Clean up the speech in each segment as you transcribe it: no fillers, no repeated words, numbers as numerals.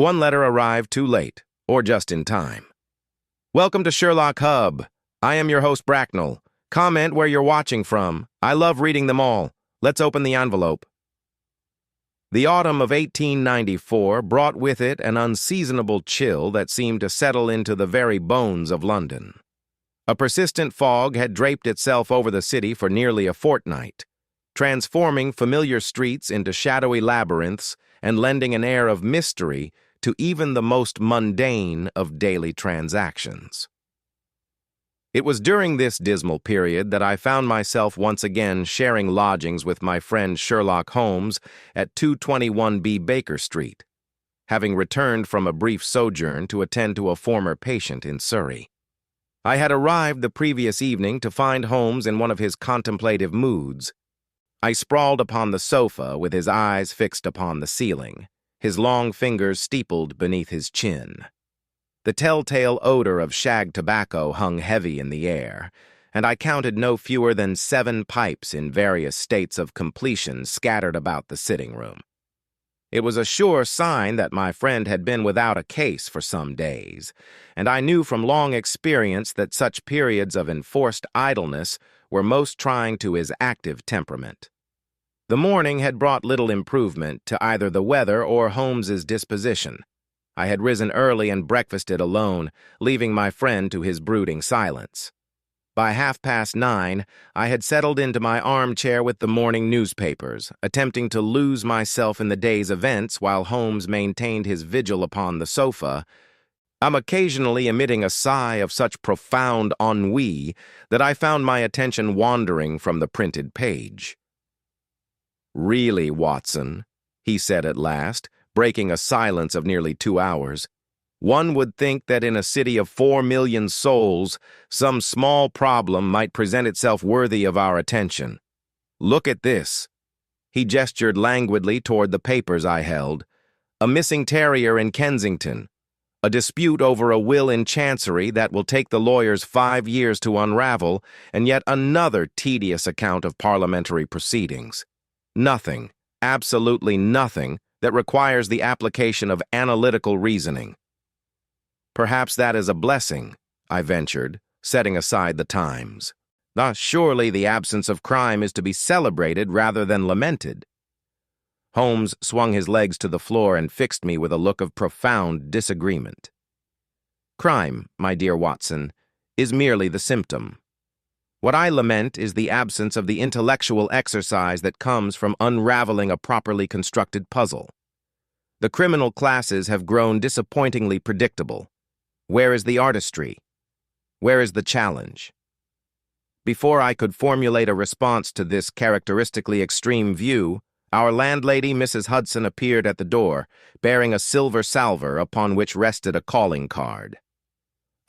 One letter arrived too late, or just in time. Welcome to Sherlock Hub. I am your host, Bracknell. Comment where you're watching from. I love reading them all. Let's open the envelope. The autumn of 1894 brought with it an unseasonable chill that seemed to settle into the very bones of London. A persistent fog had draped itself over the city for nearly a fortnight, transforming familiar streets into shadowy labyrinths and lending an air of mystery to even the most mundane of daily transactions. It was during this dismal period that I found myself once again sharing lodgings with my friend Sherlock Holmes at 221B Baker Street, having returned from a brief sojourn to attend to a former patient in Surrey. I had arrived the previous evening to find Holmes in one of his contemplative moods. I sprawled upon the sofa with his eyes fixed upon the ceiling, his long fingers steepled beneath his chin. The telltale odor of shag tobacco hung heavy in the air, and I counted no fewer than 7 pipes in various states of completion scattered about the sitting room. It was a sure sign that my friend had been without a case for some days, and I knew from long experience that such periods of enforced idleness were most trying to his active temperament. The morning had brought little improvement to either the weather or Holmes's disposition. I had risen early and breakfasted alone, leaving my friend to his brooding silence. By 9:30, I had settled into my armchair with the morning newspapers, attempting to lose myself in the day's events while Holmes maintained his vigil upon the sofa, occasionally emitting a sigh of such profound ennui that I found my attention wandering from the printed page. "Really, Watson," he said at last, breaking a silence of nearly 2 hours, "one would think that in a city of 4 million souls, some small problem might present itself worthy of our attention. Look at this." He gestured languidly toward the papers I held. "A missing terrier in Kensington. A dispute over a will in Chancery that will take the lawyers 5 years to unravel, and yet another tedious account of parliamentary proceedings. Nothing, absolutely nothing, that requires the application of analytical reasoning." "Perhaps that is a blessing," I ventured, setting aside the Times. "Thus, surely the absence of crime is to be celebrated rather than lamented." Holmes swung his legs to the floor and fixed me with a look of profound disagreement. "Crime, my dear Watson, is merely the symptom. What I lament is the absence of the intellectual exercise that comes from unraveling a properly constructed puzzle. The criminal classes have grown disappointingly predictable. Where is the artistry? Where is the challenge?" Before I could formulate a response to this characteristically extreme view, our landlady, Mrs. Hudson, appeared at the door, bearing a silver salver upon which rested a calling card.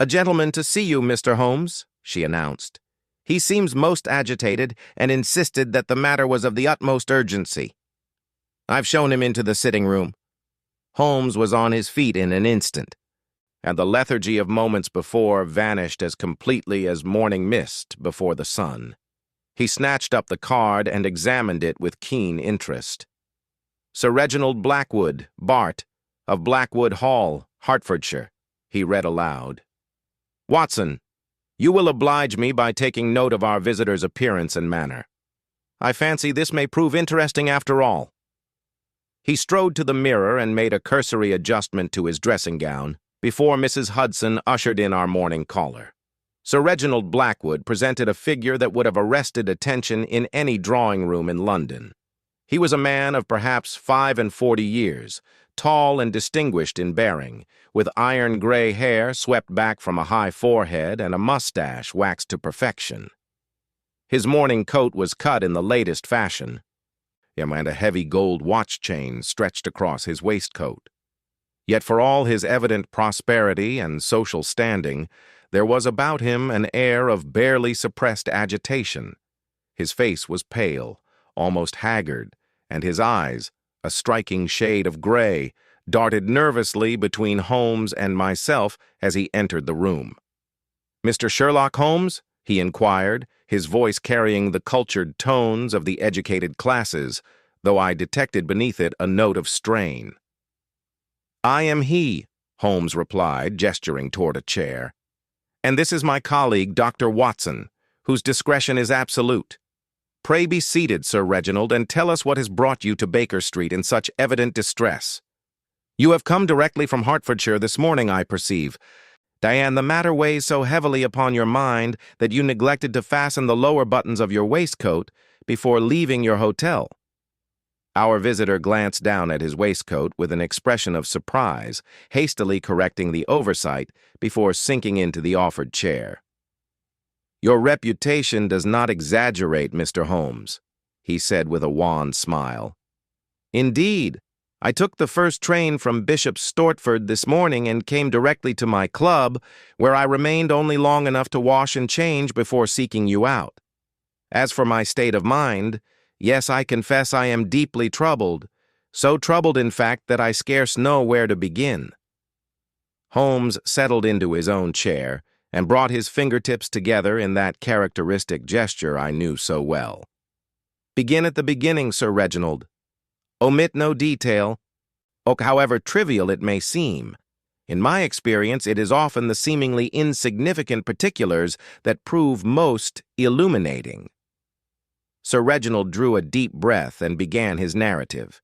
"A gentleman to see you, Mr. Holmes," she announced. "He seems most agitated and insisted that the matter was of the utmost urgency." "I've shown him into the sitting room." Holmes was on his feet in an instant, and the lethargy of moments before vanished as completely as morning mist before the sun. He snatched up the card and examined it with keen interest. "Sir Reginald Blackwood, Bart, of Blackwood Hall, Hertfordshire," he read aloud. "Watson, you will oblige me by taking note of our visitor's appearance and manner. I fancy this may prove interesting after all." He strode to the mirror and made a cursory adjustment to his dressing gown before Mrs. Hudson ushered in our morning caller. Sir Reginald Blackwood presented a figure that would have arrested attention in any drawing-room in London. He was a man of perhaps 45 years, tall and distinguished in bearing, with iron-gray hair swept back from a high forehead and a mustache waxed to perfection. His morning coat was cut in the latest fashion, and a heavy gold watch chain stretched across his waistcoat. Yet for all his evident prosperity and social standing, there was about him an air of barely suppressed agitation. His face was pale, almost haggard, and his eyes, a striking shade of gray, darted nervously between Holmes and myself as he entered the room. "Mr. Sherlock Holmes?" he inquired, his voice carrying the cultured tones of the educated classes, though I detected beneath it a note of strain. I am he, Holmes replied, gesturing toward a chair. And this is my colleague, Dr. Watson, whose discretion is absolute. Pray be seated, Sir Reginald, and tell us what has brought you to Baker Street in such evident distress. You have come directly from Hertfordshire this morning, I perceive. Diane, the matter weighs so heavily upon your mind that you neglected to fasten the lower buttons of your waistcoat before leaving your hotel. Our visitor glanced down at his waistcoat with an expression of surprise, hastily correcting the oversight before sinking into the offered chair. Your reputation does not exaggerate, Mr. Holmes, he said with a wan smile. Indeed, I took the first train from Bishop Stortford this morning and came directly to my club, where I remained only long enough to wash and change before seeking you out. As for my state of mind, yes, I confess I am deeply troubled, so troubled, in fact, that I scarce know where to begin. Holmes settled into his own chair and brought his fingertips together in that characteristic gesture I knew so well. Begin at the beginning, Sir Reginald. Omit no detail, however trivial it may seem. In my experience, it is often the seemingly insignificant particulars that prove most illuminating. Sir Reginald drew a deep breath and began his narrative.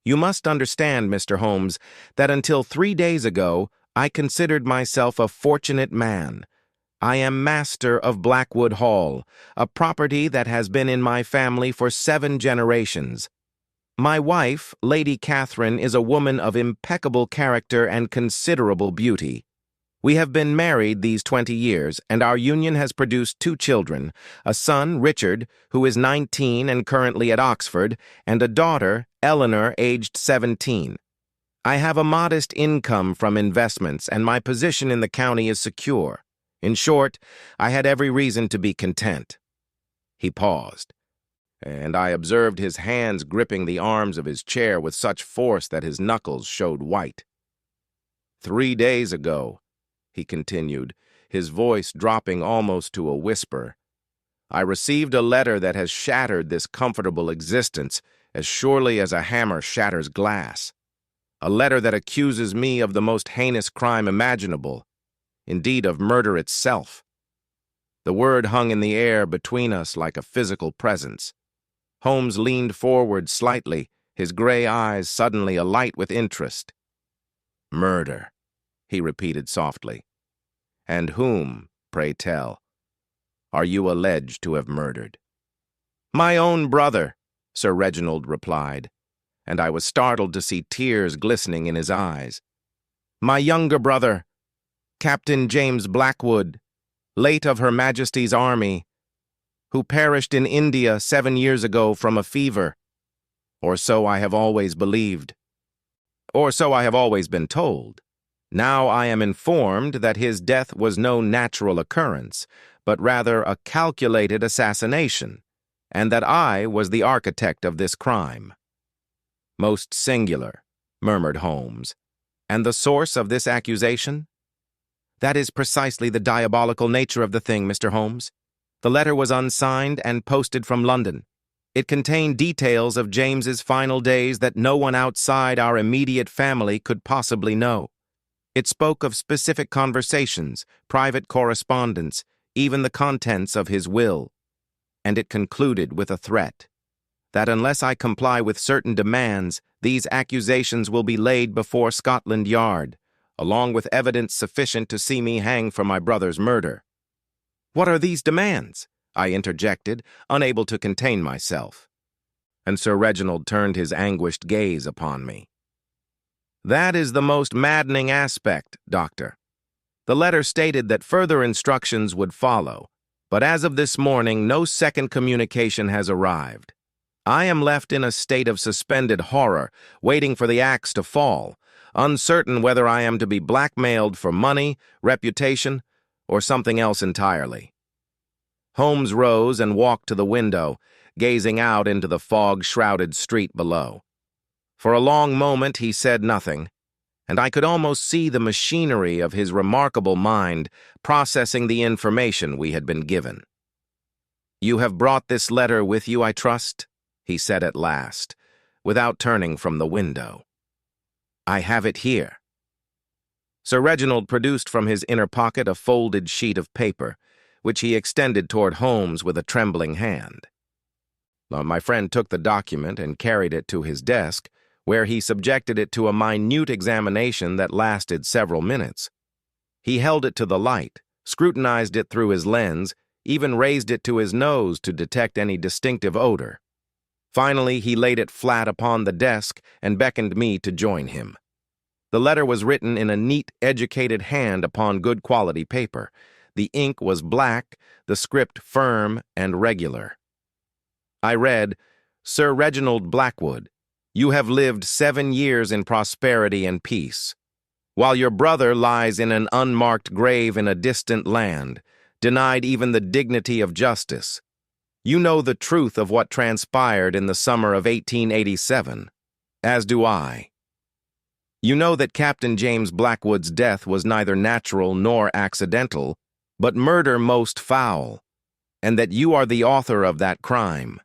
You must understand, Mr. Holmes, that until 3 days ago, I considered myself a fortunate man. I am master of Blackwood Hall, a property that has been in my family for 7 generations. My wife, Lady Catherine, is a woman of impeccable character and considerable beauty. We have been married these 20 years, and our union has produced 2 children, a son, Richard, who is 19 and currently at Oxford, and a daughter, Eleanor, aged 17. I have a modest income from investments, and my position in the county is secure. In short, I had every reason to be content. He paused, and I observed his hands gripping the arms of his chair with such force that his knuckles showed white. 3 days ago, he continued, his voice dropping almost to a whisper, I received a letter that has shattered this comfortable existence as surely as a hammer shatters glass. A letter that accuses me of the most heinous crime imaginable, indeed of murder itself. The word hung in the air between us like a physical presence. Holmes leaned forward slightly, his gray eyes suddenly alight with interest. Murder, he repeated softly. And whom, pray tell, are you alleged to have murdered? My own brother, Sir Reginald replied, and I was startled to see tears glistening in his eyes. My younger brother, Captain James Blackwood, late of Her Majesty's army, who perished in India 7 years ago from a fever. Or so I have always believed. Or so I have always been told. Now I am informed that his death was no natural occurrence, but rather a calculated assassination, and that I was the architect of this crime. Most singular, murmured Holmes. And the source of this accusation? That is precisely the diabolical nature of the thing, Mr. Holmes. The letter was unsigned and posted from London. It contained details of James's final days that no one outside our immediate family could possibly know. It spoke of specific conversations, private correspondence, even the contents of his will. And it concluded with a threat that unless I comply with certain demands, these accusations will be laid before Scotland Yard, along with evidence sufficient to see me hang for my brother's murder. What are these demands? I interjected, unable to contain myself. And Sir Reginald turned his anguished gaze upon me. That is the most maddening aspect, Doctor. The letter stated that further instructions would follow, but as of this morning, no second communication has arrived. I am left in a state of suspended horror, waiting for the axe to fall, uncertain whether I am to be blackmailed for money, reputation, or something else entirely. Holmes rose and walked to the window, gazing out into the fog-shrouded street below. For a long moment he said nothing, and I could almost see the machinery of his remarkable mind processing the information we had been given. You have brought this letter with you, I trust? He said at last, without turning from the window. I have it here. Sir Reginald produced from his inner pocket a folded sheet of paper, which he extended toward Holmes with a trembling hand. My friend took the document and carried it to his desk, where he subjected it to a minute examination that lasted several minutes. He held it to the light, scrutinized it through his lens, even raised it to his nose to detect any distinctive odor. Finally, he laid it flat upon the desk and beckoned me to join him. The letter was written in a neat, educated hand upon good quality paper. The ink was black, the script firm and regular. I read, "Sir Reginald Blackwood, you have lived 7 years in prosperity and peace, while your brother lies in an unmarked grave in a distant land, denied even the dignity of justice. You know the truth of what transpired in the summer of 1887, as do I. You know that Captain James Blackwood's death was neither natural nor accidental, but murder most foul, and that you are the author of that crime.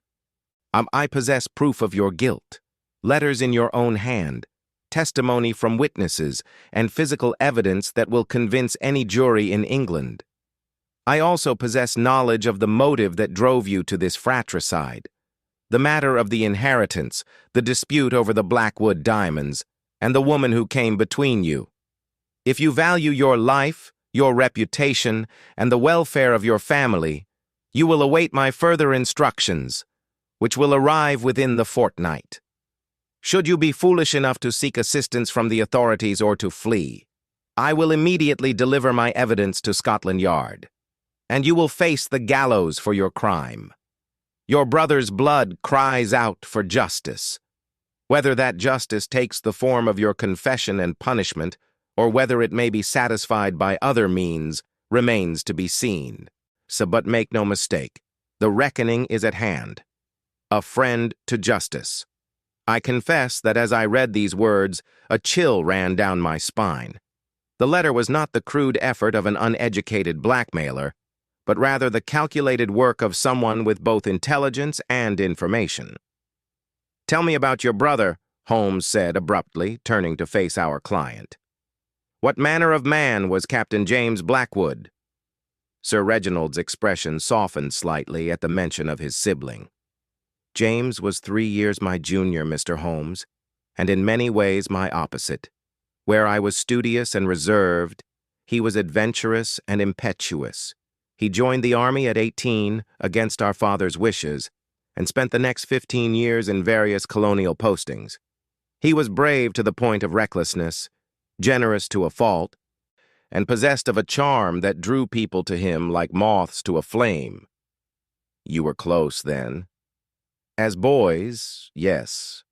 I possess proof of your guilt, letters in your own hand, testimony from witnesses, and physical evidence that will convince any jury in England. I also possess knowledge of the motive that drove you to this fratricide, the matter of the inheritance, the dispute over the Blackwood diamonds, and the woman who came between you. If you value your life, your reputation, and the welfare of your family, you will await my further instructions, which will arrive within the fortnight. Should you be foolish enough to seek assistance from the authorities or to flee, I will immediately deliver my evidence to Scotland Yard, and you will face the gallows for your crime. Your brother's blood cries out for justice. Whether that justice takes the form of your confession and punishment, or whether it may be satisfied by other means, remains to be seen. But make no mistake, the reckoning is at hand. A friend to justice. I confess that as I read these words, a chill ran down my spine. The letter was not the crude effort of an uneducated blackmailer, but rather the calculated work of someone with both intelligence and information. "Tell me about your brother," Holmes said abruptly, turning to face our client. "What manner of man was Captain James Blackwood?" Sir Reginald's expression softened slightly at the mention of his sibling. "James was 3 years my junior, Mr. Holmes, and in many ways my opposite. Where I was studious and reserved, he was adventurous and impetuous. He joined the army at 18 against our father's wishes, and spent the next 15 years in various colonial postings. He was brave to the point of recklessness, generous to a fault, and possessed of a charm that drew people to him like moths to a flame." "You were close, then?" "As boys, yes.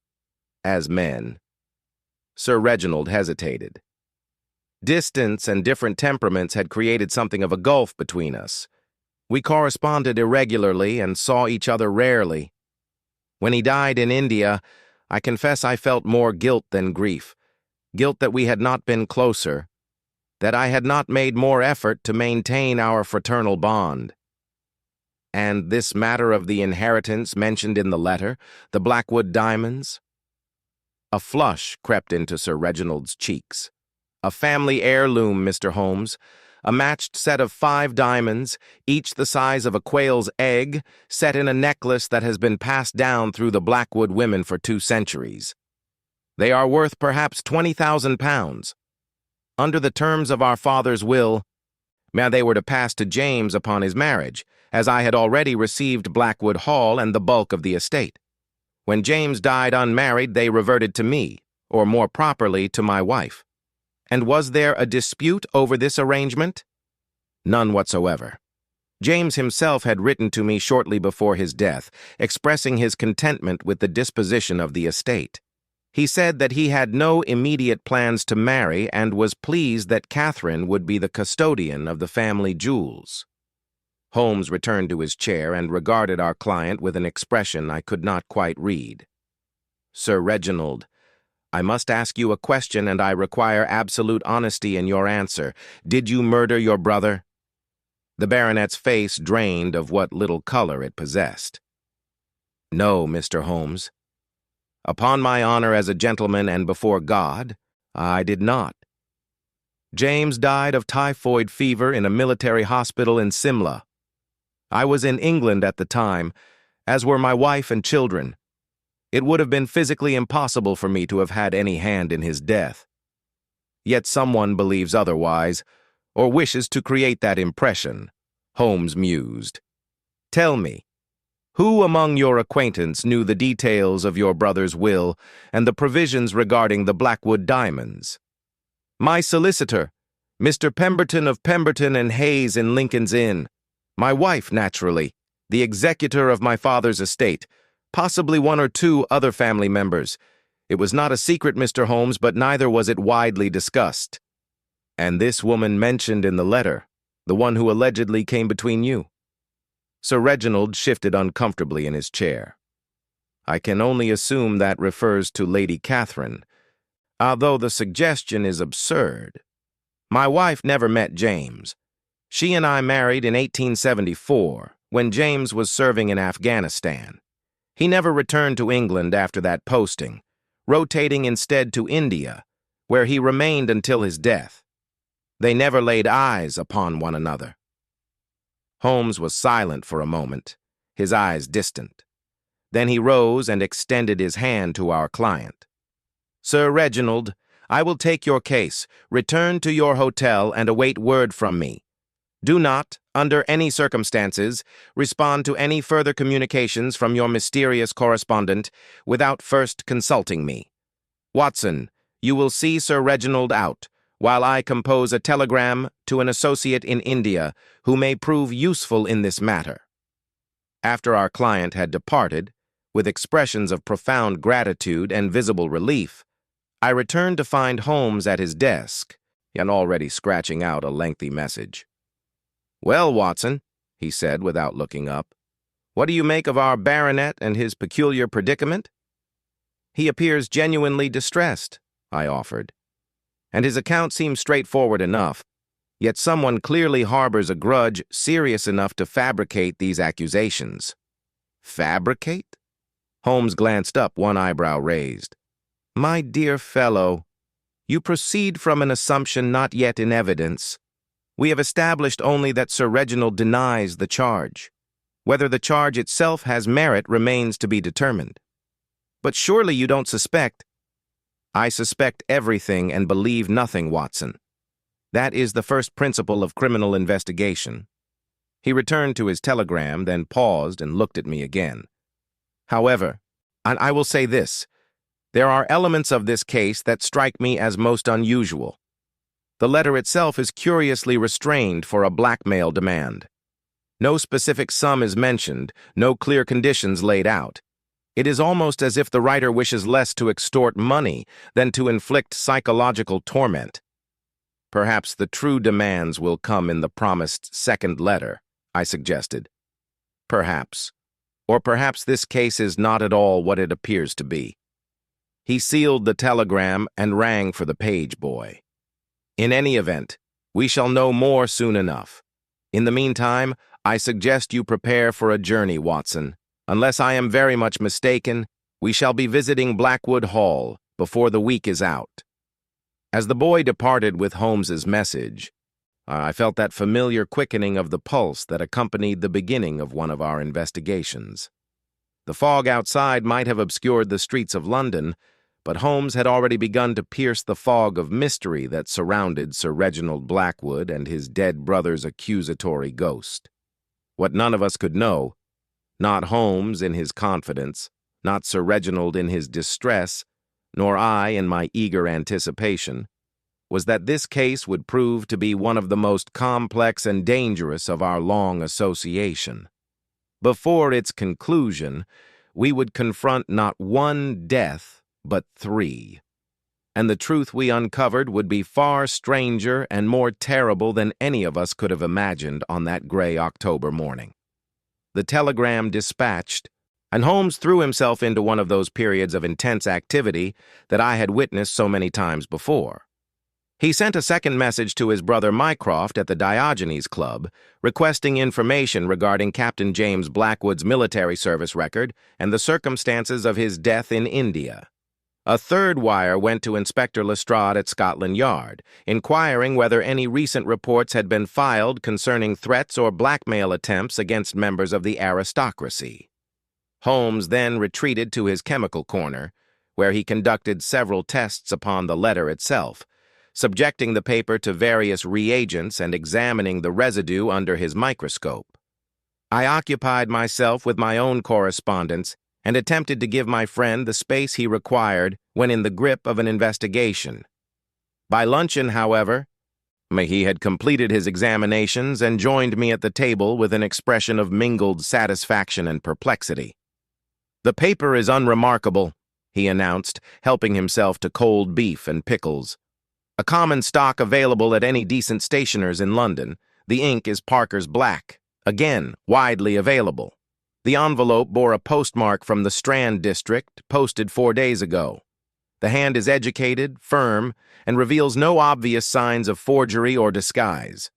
As men." Sir Reginald hesitated. Distance and different temperaments had created something of a gulf between us. We corresponded irregularly and saw each other rarely. When he died in India, I confess I felt more guilt than grief. Guilt that we had not been closer, that I had not made more effort to maintain our fraternal bond. "And this matter of the inheritance mentioned in the letter, the Blackwood diamonds?" A flush crept into Sir Reginald's cheeks. "A family heirloom, Mr. Holmes. A matched set of 5 diamonds, each the size of a quail's egg, set in a necklace that has been passed down through the Blackwood women for 2 centuries. They are worth perhaps £20,000. Under the terms of our father's will, they were to pass to James upon his marriage, as I had already received Blackwood Hall and the bulk of the estate. When James died unmarried, they reverted to me, or more properly, to my wife. And was there a dispute over this arrangement? None whatsoever. James himself had written to me shortly before his death, expressing his contentment with the disposition of the estate. He said that he had no immediate plans to marry and was pleased that Catherine would be the custodian of the family jewels. Holmes returned to his chair and regarded our client with an expression I could not quite read. "Sir Reginald, I must ask you a question, and I require absolute honesty in your answer. Did you murder your brother?" The baronet's face drained of what little color it possessed. "No, Mr. Holmes. Upon my honor as a gentleman and before God, I did not. James died of typhoid fever in a military hospital in Simla. I was in England at the time, as were my wife and children. It would have been physically impossible for me to have had any hand in his death. Yet someone believes otherwise, or wishes to create that impression, Holmes mused. Tell me, who among your acquaintance knew the details of your brother's will and the provisions regarding the Blackwood diamonds? My solicitor, Mr. Pemberton of Pemberton and Hayes in Lincoln's Inn. My wife, naturally, the executor of my father's estate, possibly one or two other family members. It was not a secret, Mr. Holmes, but neither was it widely discussed. And this woman mentioned in the letter, the one who allegedly came between you. Sir Reginald shifted uncomfortably in his chair. I can only assume that refers to Lady Catherine, although the suggestion is absurd. My wife never met James. She and I married in 1874, when James was serving in Afghanistan. He never returned to England after that posting, rotating instead to India, where he remained until his death. They never laid eyes upon one another. Holmes was silent for a moment, his eyes distant. Then he rose and extended his hand to our client. Sir Reginald, I will take your case, return to your hotel, and await word from me. Do not, under any circumstances, respond to any further communications from your mysterious correspondent without first consulting me. Watson, you will see Sir Reginald out, while I compose a telegram to an associate in India who may prove useful in this matter. After our client had departed, with expressions of profound gratitude and visible relief, I returned to find Holmes at his desk and already scratching out a lengthy message. Well, Watson, he said without looking up, what do you make of our baronet and his peculiar predicament? He appears genuinely distressed, I offered. And his account seems straightforward enough, yet someone clearly harbors a grudge serious enough to fabricate these accusations. Fabricate? Holmes glanced up, one eyebrow raised. My dear fellow, you proceed from an assumption not yet in evidence. We have established only that Sir Reginald denies the charge. Whether the charge itself has merit remains to be determined. But surely you don't suspect— I suspect everything and believe nothing, Watson. That is the first principle of criminal investigation. He returned to his telegram, then paused and looked at me again. However, and I will say this, there are elements of this case that strike me as most unusual. The letter itself is curiously restrained for a blackmail demand. No specific sum is mentioned, no clear conditions laid out. It is almost as if the writer wishes less to extort money than to inflict psychological torment. Perhaps the true demands will come in the promised second letter, I suggested. Perhaps. Or perhaps this case is not at all what it appears to be. He sealed the telegram and rang for the page boy. In any event, we shall know more soon enough. In the meantime, I suggest you prepare for a journey, Watson. Unless I am very much mistaken, we shall be visiting Blackwood Hall before the week is out. As the boy departed with Holmes's message, I felt that familiar quickening of the pulse that accompanied the beginning of one of our investigations. The fog outside might have obscured the streets of London, but Holmes had already begun to pierce the fog of mystery that surrounded Sir Reginald Blackwood and his dead brother's accusatory ghost. What none of us could know, not Holmes in his confidence, not Sir Reginald in his distress, nor I in my eager anticipation, was that this case would prove to be one of the most complex and dangerous of our long association. Before its conclusion, we would confront not one death, but 3. And the truth we uncovered would be far stranger and more terrible than any of us could have imagined on that gray October morning. The telegram dispatched, and Holmes threw himself into one of those periods of intense activity that I had witnessed so many times before. He sent a second message to his brother Mycroft at the Diogenes Club, requesting information regarding Captain James Blackwood's military service record and the circumstances of his death in India. A third wire went to Inspector Lestrade at Scotland Yard, inquiring whether any recent reports had been filed concerning threats or blackmail attempts against members of the aristocracy. Holmes then retreated to his chemical corner, where he conducted several tests upon the letter itself, subjecting the paper to various reagents and examining the residue under his microscope. I occupied myself with my own correspondence and attempted to give my friend the space he required when in the grip of an investigation. By luncheon, however, he had completed his examinations and joined me at the table with an expression of mingled satisfaction and perplexity. "The paper is unremarkable," he announced, helping himself to cold beef and pickles. "A common stock available at any decent stationer's in London. The ink is Parker's Black, again widely available. The envelope bore a postmark from the Strand district, posted 4 days ago. The hand is educated, firm, and reveals no obvious signs of forgery or disguise.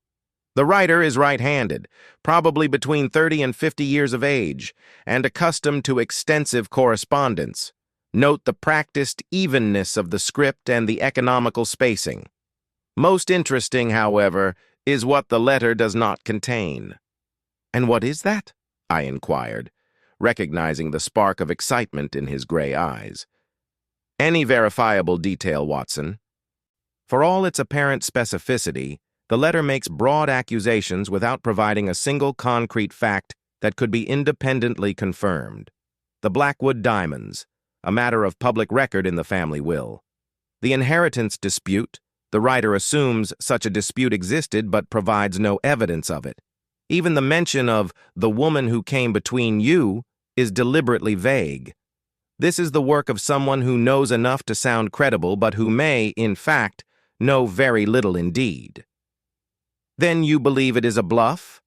The writer is right-handed, probably between 30 and 50 years of age, and accustomed to extensive correspondence. Note the practiced evenness of the script and the economical spacing. Most interesting, however, is what the letter does not contain." "And what is that?" I inquired, recognizing the spark of excitement in his gray eyes. "Any verifiable detail, Watson." For all its apparent specificity, the letter makes broad accusations without providing a single concrete fact that could be independently confirmed. The Blackwood diamonds, a matter of public record in the family will. The inheritance dispute, the writer assumes such a dispute existed but provides no evidence of it. Even the mention of "the woman who came between you" is deliberately vague. This is the work of someone who knows enough to sound credible but who may, in fact, know very little indeed. "Then you believe it is a bluff?"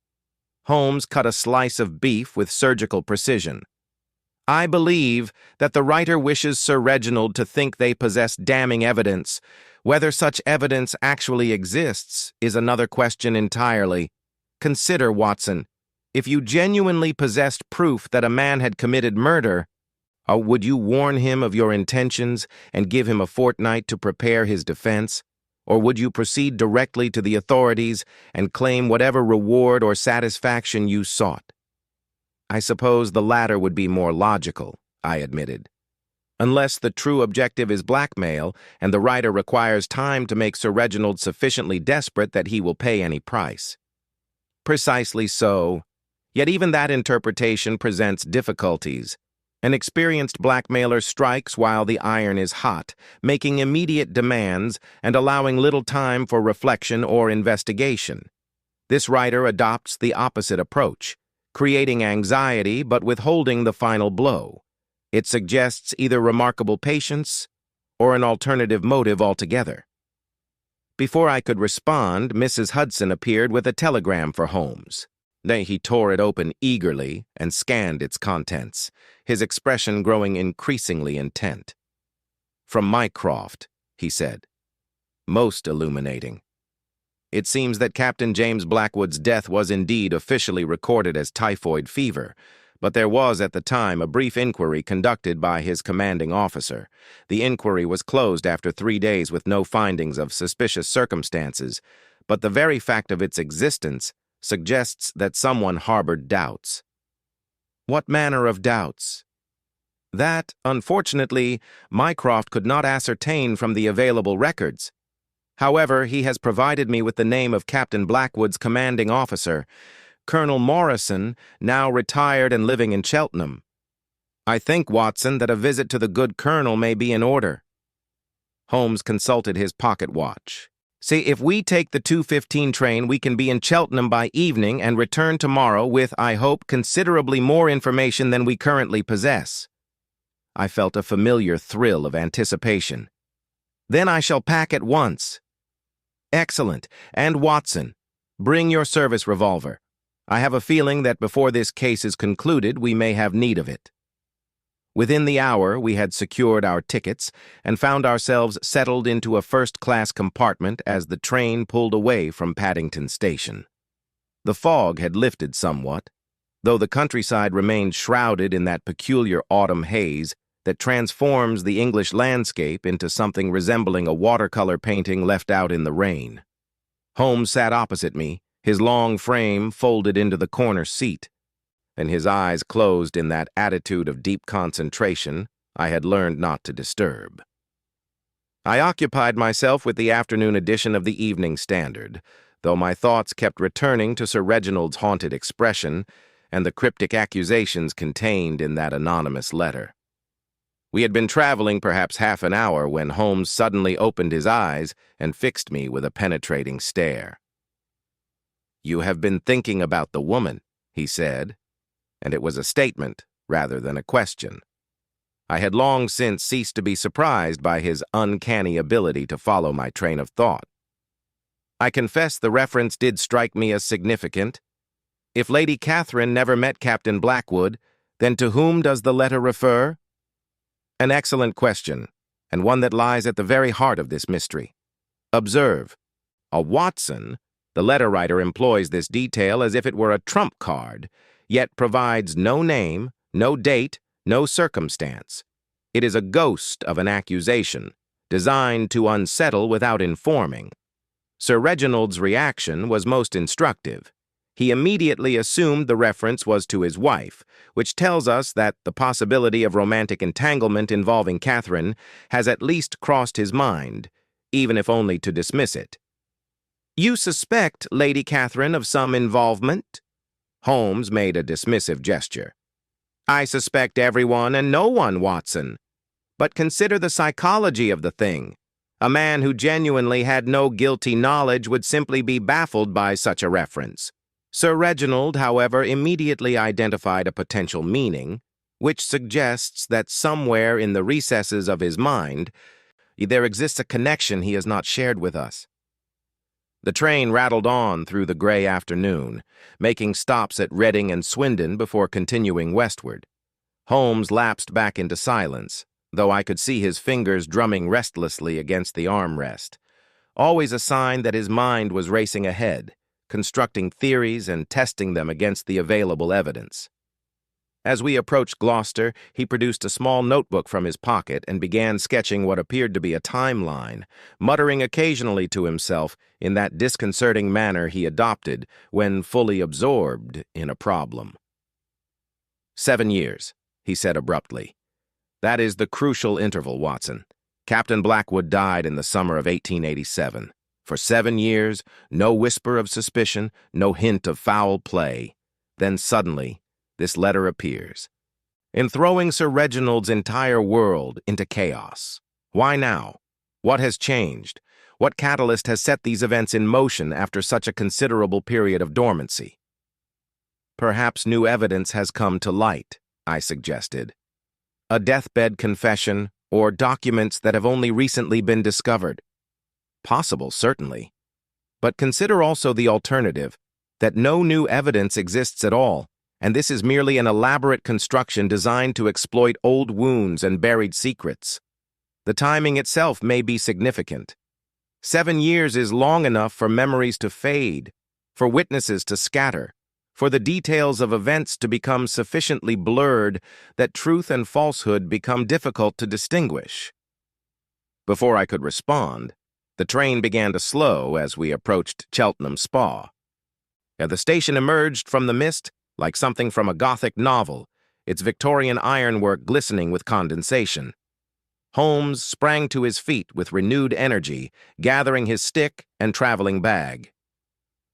Holmes cut a slice of beef with surgical precision. "I believe that the writer wishes Sir Reginald to think they possess damning evidence. Whether such evidence actually exists is another question entirely. Consider, Watson, if you genuinely possessed proof that a man had committed murder, would you warn him of your intentions and give him a fortnight to prepare his defense? Or would you proceed directly to the authorities and claim whatever reward or satisfaction you sought?" "I suppose the latter would be more logical," I admitted. "Unless the true objective is blackmail and the writer requires time to make Sir Reginald sufficiently desperate that he will pay any price." "Precisely so. Yet even that interpretation presents difficulties. An experienced blackmailer strikes while the iron is hot, making immediate demands and allowing little time for reflection or investigation. This writer adopts the opposite approach, creating anxiety but withholding the final blow. It suggests either remarkable patience or an alternative motive altogether." Before I could respond, Mrs. Hudson appeared with a telegram for Holmes. He tore it open eagerly and scanned its contents, his expression growing increasingly intent. "From Mycroft," he said. "Most illuminating. It seems that Captain James Blackwood's death was indeed officially recorded as typhoid fever, but there was at the time a brief inquiry conducted by his commanding officer. The inquiry was closed after 3 days with no findings of suspicious circumstances, but the very fact of its existence suggests that someone harbored doubts." "What manner of doubts?" "That, unfortunately, Mycroft could not ascertain from the available records. However, he has provided me with the name of Captain Blackwood's commanding officer, Colonel Morrison, now retired and living in Cheltenham. I think, Watson, that a visit to the good colonel may be in order." Holmes consulted his pocket watch. "See, if we take the 2:15 train, we can be in Cheltenham by evening and return tomorrow with, I hope, considerably more information than we currently possess." I felt a familiar thrill of anticipation. "Then I shall pack at once." "Excellent. And, Watson, bring your service revolver. I have a feeling that before this case is concluded, we may have need of it." Within the hour, we had secured our tickets and found ourselves settled into a first-class compartment as the train pulled away from Paddington Station. The fog had lifted somewhat. Though the countryside remained shrouded in that peculiar autumn haze, that transforms the English landscape into something resembling a watercolor painting left out in the rain. Holmes sat opposite me, his long frame folded into the corner seat, and his eyes closed in that attitude of deep concentration I had learned not to disturb. I occupied myself with the afternoon edition of the Evening Standard, though my thoughts kept returning to Sir Reginald's haunted expression and the cryptic accusations contained in that anonymous letter. We had been traveling perhaps half an hour when Holmes suddenly opened his eyes and fixed me with a penetrating stare. "You have been thinking about the woman," he said, and it was a statement rather than a question. I had long since ceased to be surprised by his uncanny ability to follow my train of thought. I confess the reference did strike me as significant. If Lady Catherine never met Captain Blackwood, then to whom does the letter refer? An excellent question, and one that lies at the very heart of this mystery. Observe, a Watson, the letter writer employs this detail as if it were a trump card, yet provides no name, no date, no circumstance. It is a ghost of an accusation, designed to unsettle without informing. Sir Reginald's reaction was most instructive. He immediately assumed the reference was to his wife, which tells us that the possibility of romantic entanglement involving Catherine has at least crossed his mind, even if only to dismiss it. "You suspect Lady Catherine of some involvement?" Holmes made a dismissive gesture. "I suspect everyone and no one, Watson. But consider the psychology of the thing. A man who genuinely had no guilty knowledge would simply be baffled by such a reference." Sir Reginald, however, immediately identified a potential meaning, which suggests that somewhere in the recesses of his mind, there exists a connection he has not shared with us. The train rattled on through the gray afternoon, making stops at Reading and Swindon before continuing westward. Holmes lapsed back into silence, though I could see his fingers drumming restlessly against the armrest, always a sign that his mind was racing ahead, constructing theories and testing them against the available evidence. As we approached Gloucester, he produced a small notebook from his pocket and began sketching what appeared to be a timeline, muttering occasionally to himself in that disconcerting manner he adopted when fully absorbed in a problem. 7 years, he said abruptly. "That is the crucial interval, Watson. Captain Blackwood died in the summer of 1887. For 7 years, no whisper of suspicion, no hint of foul play. Then suddenly, this letter appears, throwing Sir Reginald's entire world into chaos. Why now? What has changed? What catalyst has set these events in motion after such a considerable period of dormancy?" "Perhaps new evidence has come to light," I suggested. "A deathbed confession, or documents that have only recently been discovered." "Possible, certainly. But consider also the alternative, that no new evidence exists at all, and this is merely an elaborate construction designed to exploit old wounds and buried secrets. The timing itself may be significant. 7 years is long enough for memories to fade, for witnesses to scatter, for the details of events to become sufficiently blurred that truth and falsehood become difficult to distinguish." Before I could respond, the train began to slow as we approached Cheltenham Spa. And the station emerged from the mist like something from a Gothic novel, its Victorian ironwork glistening with condensation. Holmes sprang to his feet with renewed energy, gathering his stick and traveling bag.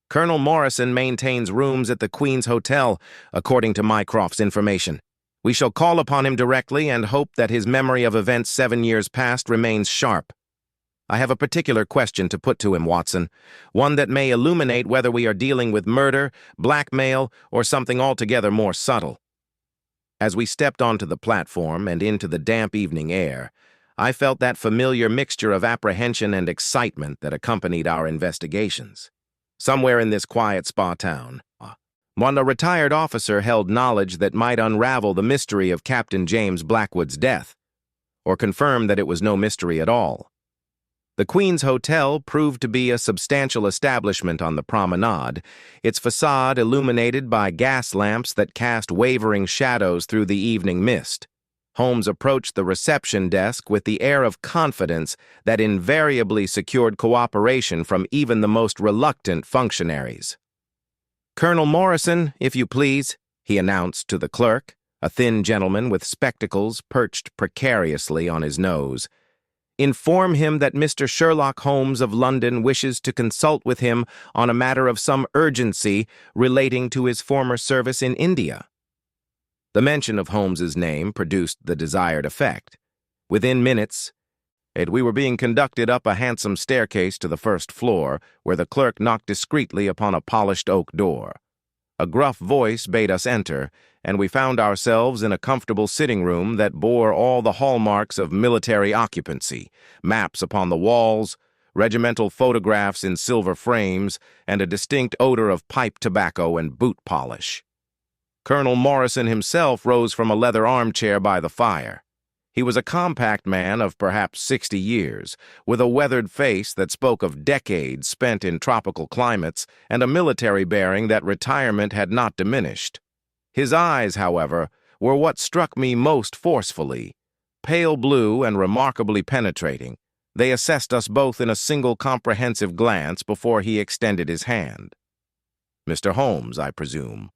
"Colonel Morrison maintains rooms at the Queen's Hotel, according to Mycroft's information. We shall call upon him directly and hope that his memory of events 7 years past remains sharp. I have a particular question to put to him, Watson, one that may illuminate whether we are dealing with murder, blackmail, or something altogether more subtle." As we stepped onto the platform and into the damp evening air, I felt that familiar mixture of apprehension and excitement that accompanied our investigations. Somewhere in this quiet spa town, a retired officer held knowledge that might unravel the mystery of Captain James Blackwood's death, or confirm that it was no mystery at all. The Queen's Hotel proved to be a substantial establishment on the promenade, its facade illuminated by gas lamps that cast wavering shadows through the evening mist. Holmes approached the reception desk with the air of confidence that invariably secured cooperation from even the most reluctant functionaries. "Colonel Morrison, if you please," he announced to the clerk, a thin gentleman with spectacles perched precariously on his nose. "Inform him that Mr. Sherlock Holmes of London wishes to consult with him on a matter of some urgency relating to his former service in India." The mention of Holmes's name produced the desired effect. Within minutes, we were being conducted up a handsome staircase to the first floor, where the clerk knocked discreetly upon a polished oak door. A gruff voice bade us enter, and we found ourselves in a comfortable sitting room that bore all the hallmarks of military occupancy: maps upon the walls, regimental photographs in silver frames, and a distinct odor of pipe tobacco and boot polish. Colonel Morrison himself rose from a leather armchair by the fire. He was a compact man of perhaps 60 years, with a weathered face that spoke of decades spent in tropical climates and a military bearing that retirement had not diminished. His eyes, however, were what struck me most forcefully. Pale blue and remarkably penetrating, they assessed us both in a single comprehensive glance before he extended his hand. "Mr. Holmes, I presume."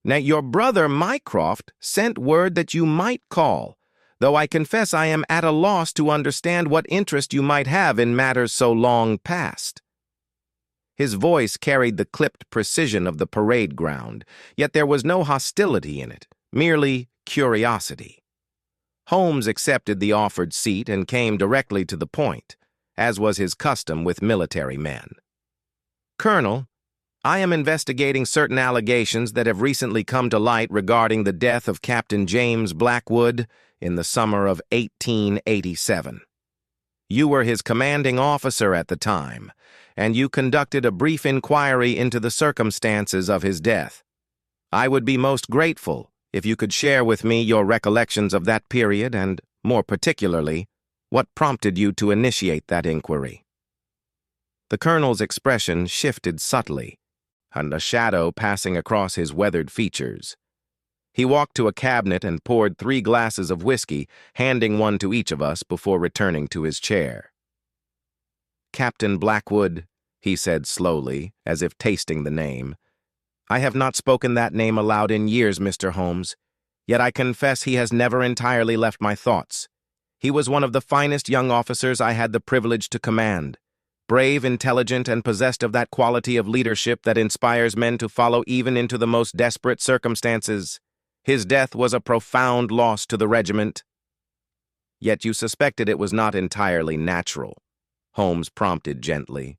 "Now, your brother Mycroft sent word that you might call, though I confess I am at a loss to understand what interest you might have in matters so long past." His voice carried the clipped precision of the parade ground, yet there was no hostility in it, merely curiosity. Holmes accepted the offered seat and came directly to the point, as was his custom with military men. "Colonel, I am investigating certain allegations that have recently come to light regarding the death of Captain James Blackwood in the summer of 1887. You were his commanding officer at the time, and you conducted a brief inquiry into the circumstances of his death. I would be most grateful if you could share with me your recollections of that period and, more particularly, what prompted you to initiate that inquiry." The colonel's expression shifted subtly, and a shadow passing across his weathered features. He walked to a cabinet and poured 3 glasses of whiskey, handing one to each of us before returning to his chair. "Captain Blackwood," he said slowly, as if tasting the name. "I have not spoken that name aloud in years, Mr. Holmes, yet I confess he has never entirely left my thoughts. He was one of the finest young officers I had the privilege to command. Brave, intelligent, and possessed of that quality of leadership that inspires men to follow even into the most desperate circumstances. His death was a profound loss to the regiment." "Yet you suspected it was not entirely natural," Holmes prompted gently.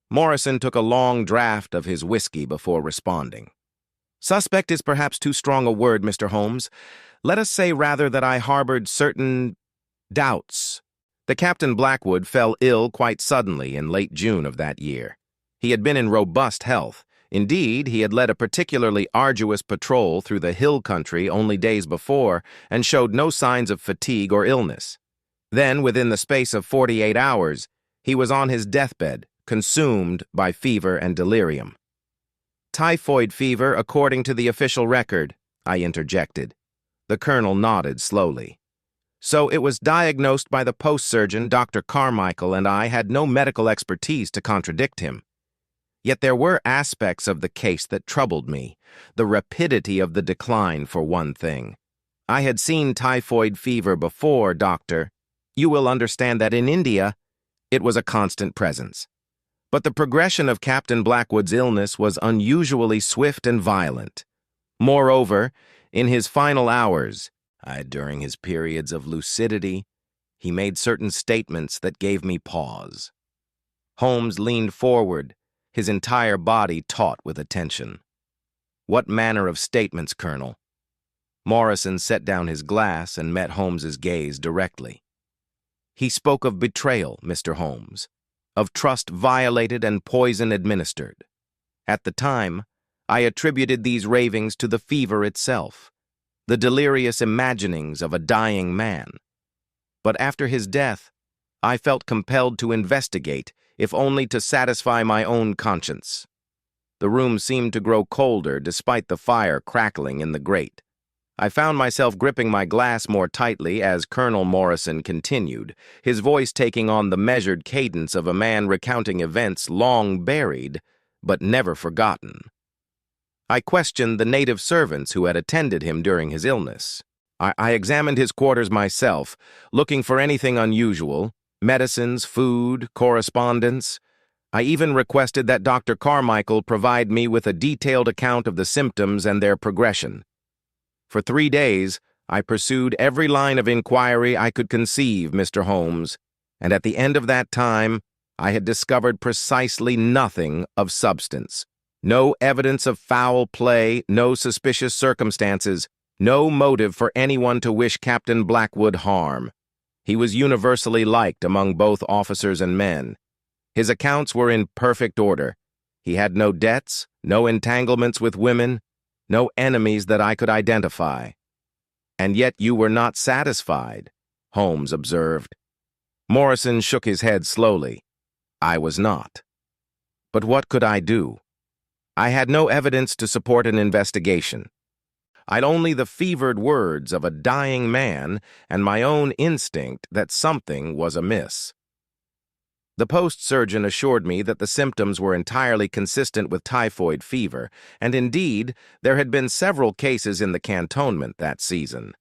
Morrison took a long draught of his whiskey before responding. "Suspect is perhaps too strong a word, Mr. Holmes. Let us say rather that I harbored certain doubts. The Captain Blackwood fell ill quite suddenly in late June of that year. He had been in robust health. Indeed, he had led a particularly arduous patrol through the hill country only days before and showed no signs of fatigue or illness. Then, within the space of 48 hours, he was on his deathbed, consumed by fever and delirium." "Typhoid fever, according to the official record," I interjected. The colonel nodded slowly. "So it was diagnosed by the post-surgeon, Dr. Carmichael, and I had no medical expertise to contradict him. Yet there were aspects of the case that troubled me, the rapidity of the decline, for one thing. I had seen typhoid fever before, Doctor. You will understand that in India, it was a constant presence. But the progression of Captain Blackwood's illness was unusually swift and violent. Moreover, in his final hours, during his periods of lucidity, he made certain statements that gave me pause." Holmes leaned forward, his entire body taut with attention. "What manner of statements, Colonel?" Morrison set down his glass and met Holmes's gaze directly. "He spoke of betrayal, Mr. Holmes, of trust violated and poison administered. At the time, I attributed these ravings to the fever itself, the delirious imaginings of a dying man. But after his death, I felt compelled to investigate, if only to satisfy my own conscience." The room seemed to grow colder despite the fire crackling in the grate. I found myself gripping my glass more tightly as Colonel Morrison continued, his voice taking on the measured cadence of a man recounting events long buried, but never forgotten. I questioned the native servants who had attended him during his illness. I examined his quarters myself, looking for anything unusual, medicines, food, correspondence. I even requested that Dr. Carmichael provide me with a detailed account of the symptoms and their progression. For 3 days, I pursued every line of inquiry I could conceive, Mr. Holmes, and at the end of that time, I had discovered precisely nothing of substance. No evidence of foul play, no suspicious circumstances, no motive for anyone to wish Captain Blackwood harm. He was universally liked among both officers and men. His accounts were in perfect order. He had no debts, no entanglements with women, no enemies that I could identify. And yet you were not satisfied, Holmes observed. Morrison shook his head slowly. I was not. But what could I do? I had no evidence to support an investigation. I'd only the fevered words of a dying man and my own instinct that something was amiss. The post surgeon assured me that the symptoms were entirely consistent with typhoid fever, and indeed, there had been several cases in the cantonment that season.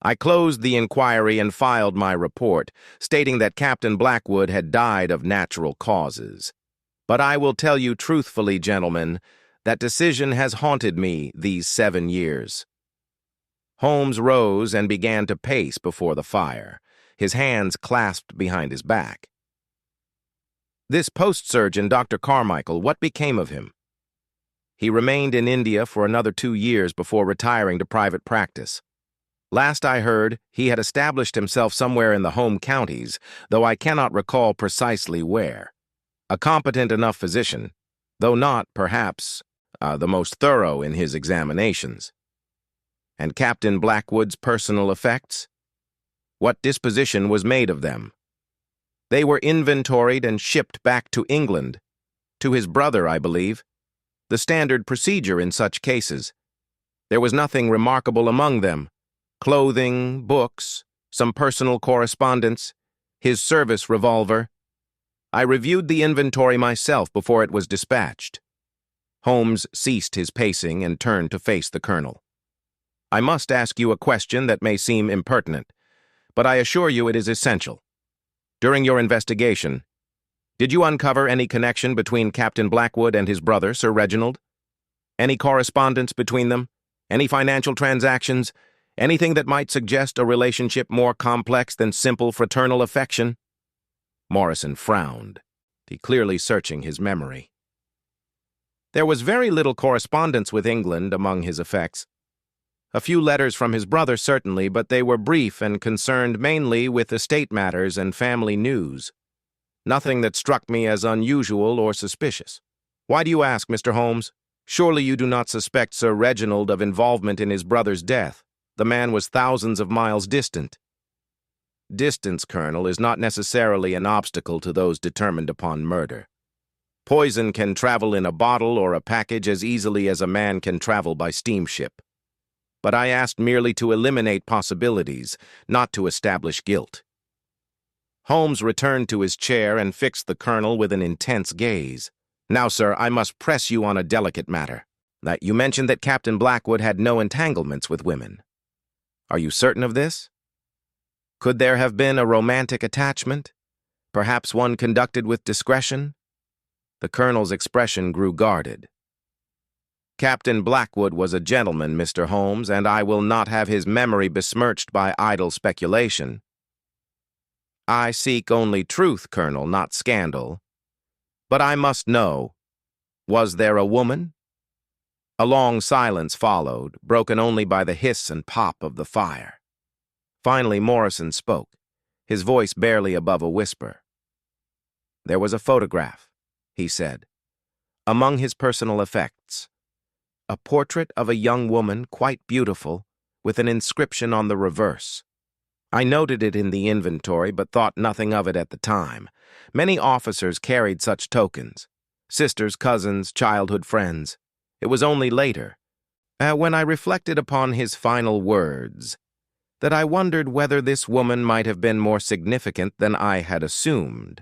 I closed the inquiry and filed my report, stating that Captain Blackwood had died of natural causes. But I will tell you truthfully, gentlemen, that decision has haunted me these 7 years. Holmes rose and began to pace before the fire, his hands clasped behind his back. This post-surgeon, Dr. Carmichael, what became of him? He remained in India for another 2 years before retiring to private practice. Last I heard, he had established himself somewhere in the home counties, though I cannot recall precisely where. A competent enough physician, though not, perhaps, the most thorough in his examinations. And Captain Blackwood's personal effects? What disposition was made of them? They were inventoried and shipped back to England, to his brother, I believe, the standard procedure in such cases. There was nothing remarkable among them. Clothing, books, some personal correspondence, his service revolver. I reviewed the inventory myself before it was dispatched. Holmes ceased his pacing and turned to face the colonel. I must ask you a question that may seem impertinent, but I assure you it is essential. During your investigation, did you uncover any connection between Captain Blackwood and his brother, Sir Reginald? Any correspondence between them? Any financial transactions? Anything that might suggest a relationship more complex than simple fraternal affection? Morrison frowned, clearly searching his memory. There was very little correspondence with England among his effects. A few letters from his brother, certainly, but they were brief and concerned mainly with estate matters and family news. Nothing that struck me as unusual or suspicious. Why do you ask, Mr. Holmes? Surely you do not suspect Sir Reginald of involvement in his brother's death. The man was thousands of miles distant. Distance, Colonel, is not necessarily an obstacle to those determined upon murder. Poison can travel in a bottle or a package as easily as a man can travel by steamship. But I asked merely to eliminate possibilities, not to establish guilt. Holmes returned to his chair and fixed the colonel with an intense gaze. Now, sir, I must press you on a delicate matter. That you mentioned that Captain Blackwood had no entanglements with women. Are you certain of this? Could there have been a romantic attachment? Perhaps one conducted with discretion? The colonel's expression grew guarded. Captain Blackwood was a gentleman, Mr. Holmes, and I will not have his memory besmirched by idle speculation. I seek only truth, Colonel, not scandal. But I must know, was there a woman? A long silence followed, broken only by the hiss and pop of the fire. Finally, Morrison spoke, his voice barely above a whisper. There was a photograph, he said, among his personal effects. A portrait of a young woman, quite beautiful, with an inscription on the reverse. I noted it in the inventory, but thought nothing of it at the time. Many officers carried such tokens. Sisters, cousins, childhood friends. It was only later, when I reflected upon his final words, that I wondered whether this woman might have been more significant than I had assumed.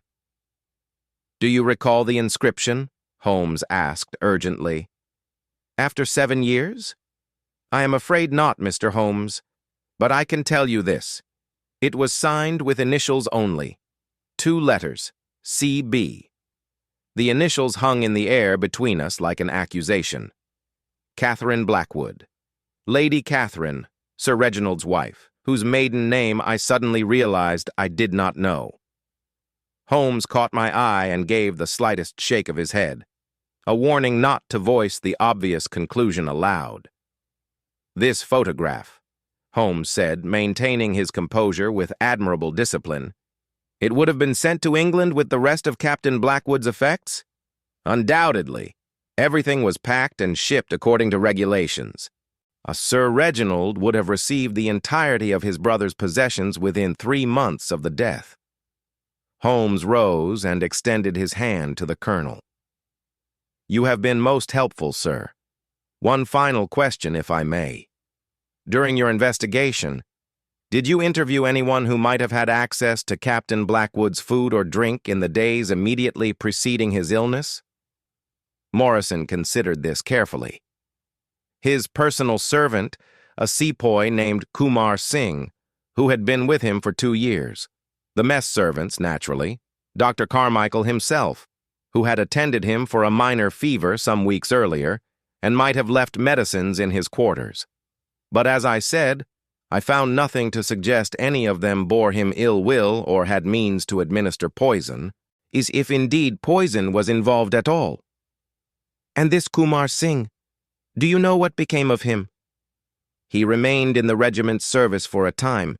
"Do you recall the inscription?" Holmes asked urgently. "After 7 years? I am afraid not, Mr. Holmes, but I can tell you this. It was signed with initials only. 2 letters, C.B. The initials hung in the air between us like an accusation. Catherine Blackwood. Lady Catherine, Sir Reginald's wife, whose maiden name I suddenly realized I did not know." Holmes caught my eye and gave the slightest shake of his head, a warning not to voice the obvious conclusion aloud. "This photograph," Holmes said, maintaining his composure with admirable discipline. "It would have been sent to England with the rest of Captain Blackwood's effects?" "Undoubtedly. Everything was packed and shipped according to regulations. A Sir Reginald would have received the entirety of his brother's possessions within 3 months of the death." Holmes rose and extended his hand to the colonel. "You have been most helpful, sir. One final question, if I may. During your investigation, did you interview anyone who might have had access to Captain Blackwood's food or drink in the days immediately preceding his illness?" Morrison considered this carefully. His personal servant, a sepoy named Kumar Singh, who had been with him for 2 years. The mess servants, naturally, Dr. Carmichael himself, who had attended him for a minor fever some weeks earlier, and might have left medicines in his quarters. But as I said, I found nothing to suggest any of them bore him ill will or had means to administer poison, if indeed poison was involved at all. "And this Kumar Singh, do you know what became of him?" "He remained in the regiment's service for a time,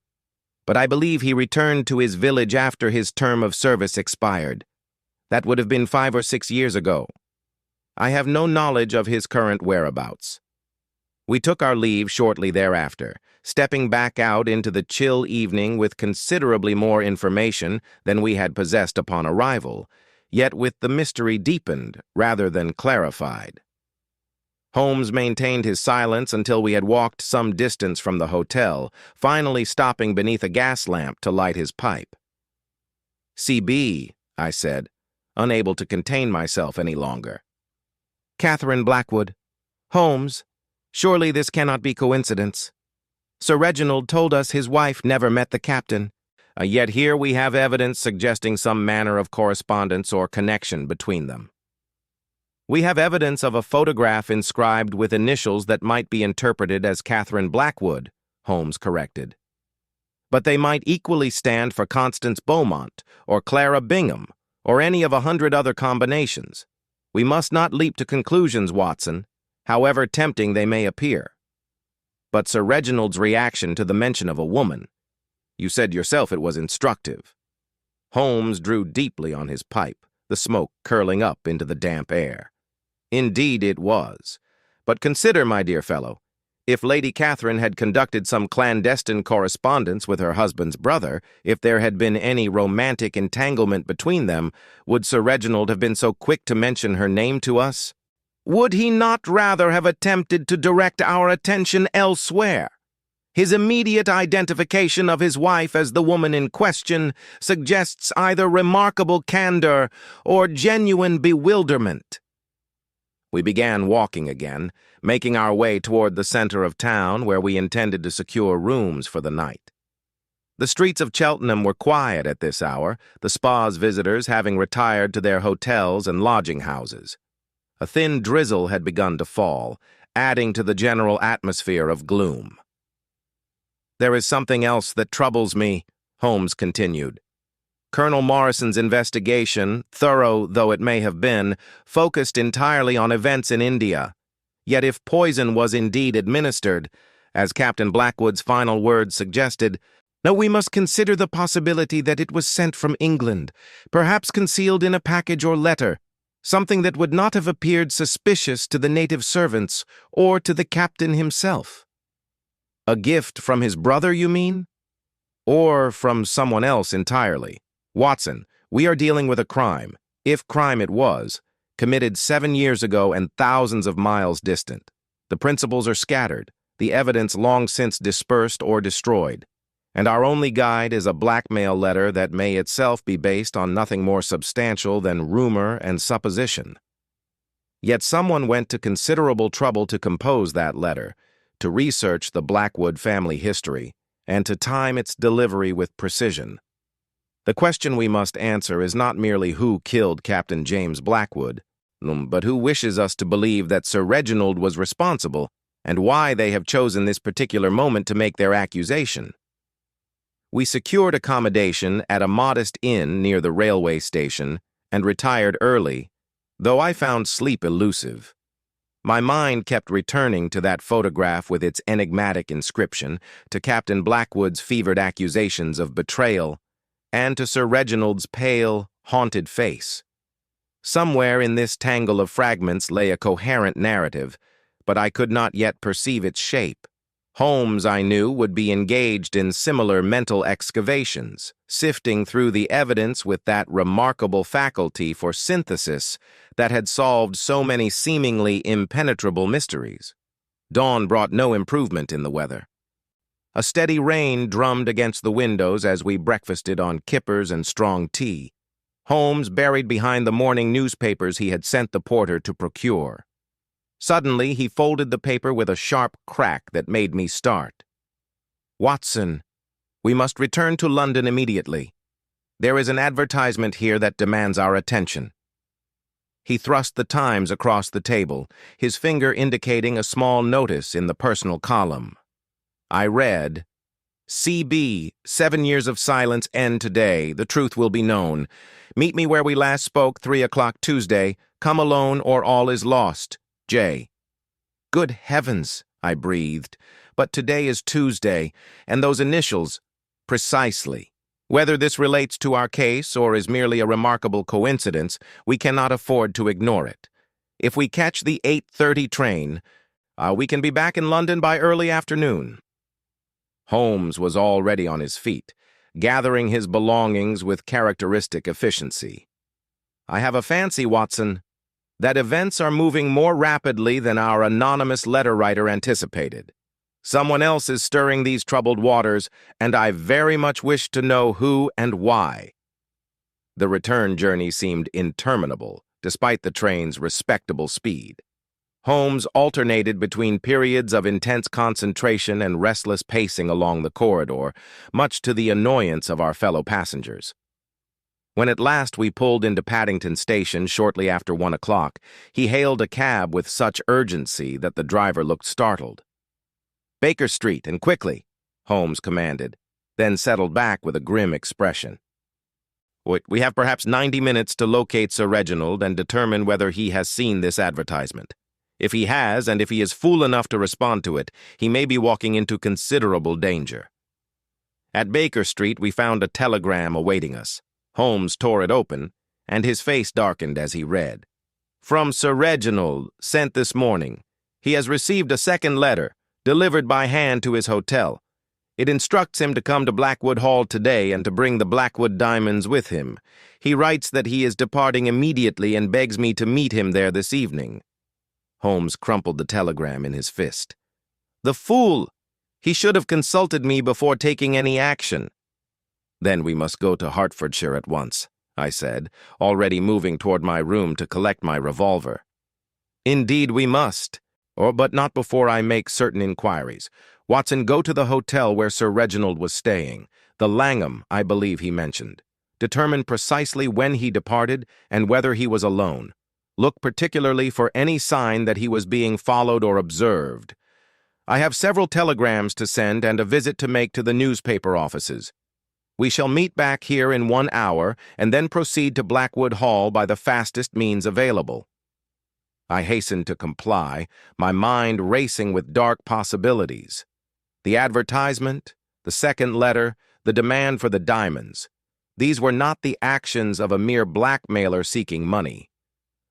but I believe he returned to his village after his term of service expired. That would have been 5 or 6 years ago. I have no knowledge of his current whereabouts." We took our leave shortly thereafter, stepping back out into the chill evening with considerably more information than we had possessed upon arrival, yet with the mystery deepened rather than clarified. Holmes maintained his silence until we had walked some distance from the hotel, finally stopping beneath a gas lamp to light his pipe. "C.B.," I said, unable to contain myself any longer. "Catherine Blackwood. Holmes, surely this cannot be coincidence. Sir Reginald told us his wife never met the captain, yet here we have evidence suggesting some manner of correspondence or connection between them." "We have evidence of a photograph inscribed with initials that might be interpreted as Catherine Blackwood," Holmes corrected. "But they might equally stand for Constance Beaumont or Clara Bingham or any of 100 other combinations. We must not leap to conclusions, Watson, however tempting they may appear." "But Sir Reginald's reaction to the mention of a woman, you said yourself it was instructive." Holmes drew deeply on his pipe, the smoke curling up into the damp air. "Indeed it was. But consider, my dear fellow, if Lady Catherine had conducted some clandestine correspondence with her husband's brother, if there had been any romantic entanglement between them, would Sir Reginald have been so quick to mention her name to us? Would he not rather have attempted to direct our attention elsewhere? His immediate identification of his wife as the woman in question suggests either remarkable candor or genuine bewilderment." We began walking again, making our way toward the center of town where we intended to secure rooms for the night. The streets of Cheltenham were quiet at this hour, the spa's visitors having retired to their hotels and lodging houses. A thin drizzle had begun to fall, adding to the general atmosphere of gloom. "There is something else that troubles me," Holmes continued. "Colonel Morrison's investigation, thorough though it may have been, focused entirely on events in India. Yet if poison was indeed administered, as Captain Blackwood's final words suggested, now we must consider the possibility that it was sent from England, perhaps concealed in a package or letter, something that would not have appeared suspicious to the native servants or to the captain himself." "A gift from his brother, you mean? Or from someone else entirely? Watson, we are dealing with a crime, if crime it was, committed 7 years ago and thousands of miles distant. The principals are scattered, the evidence long since dispersed or destroyed, and our only guide is a blackmail letter that may itself be based on nothing more substantial than rumor and supposition. Yet someone went to considerable trouble to compose that letter, to research the Blackwood family history, and to time its delivery with precision. The question we must answer is not merely who killed Captain James Blackwood, but who wishes us to believe that Sir Reginald was responsible, and why they have chosen this particular moment to make their accusation. We secured accommodation at a modest inn near the railway station and retired early, though I found sleep elusive. My mind kept returning to that photograph with its enigmatic inscription, to Captain Blackwood's fevered accusations of betrayal, and to Sir Reginald's pale, haunted face. Somewhere in this tangle of fragments lay a coherent narrative, but I could not yet perceive its shape. Holmes, I knew, would be engaged in similar mental excavations, sifting through the evidence with that remarkable faculty for synthesis that had solved so many seemingly impenetrable mysteries. Dawn brought no improvement in the weather. A steady rain drummed against the windows as we breakfasted on kippers and strong tea. Holmes buried behind the morning newspapers he had sent the porter to procure. Suddenly, he folded the paper with a sharp crack that made me start. "Watson, we must return to London immediately. There is an advertisement here that demands our attention." He thrust the Times across the table, his finger indicating a small notice in the personal column. I read, "CB, 7 years of silence end today. The truth will be known. Meet me where we last spoke, 3 o'clock Tuesday. Come alone or all is lost. J." Good heavens, I breathed. But today is Tuesday, and those initials, precisely. Whether this relates to our case or is merely a remarkable coincidence, we cannot afford to ignore it. If we catch the 8:30 train, we can be back in London by early afternoon. Holmes was already on his feet, gathering his belongings with characteristic efficiency. "I have a fancy, Watson, that events are moving more rapidly than our anonymous letter writer anticipated. Someone else is stirring these troubled waters, and I very much wish to know who and why." The return journey seemed interminable, despite the train's respectable speed. Holmes alternated between periods of intense concentration and restless pacing along the corridor, much to the annoyance of our fellow passengers. When at last we pulled into Paddington Station shortly after 1 o'clock, he hailed a cab with such urgency that the driver looked startled. "Baker Street, and quickly," Holmes commanded, then settled back with a grim expression. "We have perhaps 90 minutes to locate Sir Reginald and determine whether he has seen this advertisement. If he has, and if he is fool enough to respond to it, he may be walking into considerable danger." At Baker Street, we found a telegram awaiting us. Holmes tore it open, and his face darkened as he read. "From Sir Reginald, sent this morning. He has received a second letter, delivered by hand to his hotel. It instructs him to come to Blackwood Hall today and to bring the Blackwood diamonds with him. He writes that he is departing immediately and begs me to meet him there this evening." Holmes crumpled the telegram in his fist. "The fool! He should have consulted me before taking any action." "Then we must go to Hertfordshire at once," I said, already moving toward my room to collect my revolver. "Indeed we must, but not before I make certain inquiries. Watson, go to the hotel where Sir Reginald was staying, the Langham, I believe he mentioned. Determine precisely when he departed and whether he was alone. Look particularly for any sign that he was being followed or observed. I have several telegrams to send and a visit to make to the newspaper offices. We shall meet back here in 1 hour and then proceed to Blackwood Hall by the fastest means available." I hastened to comply, my mind racing with dark possibilities. The advertisement, the second letter, the demand for the diamonds. These were not the actions of a mere blackmailer seeking money.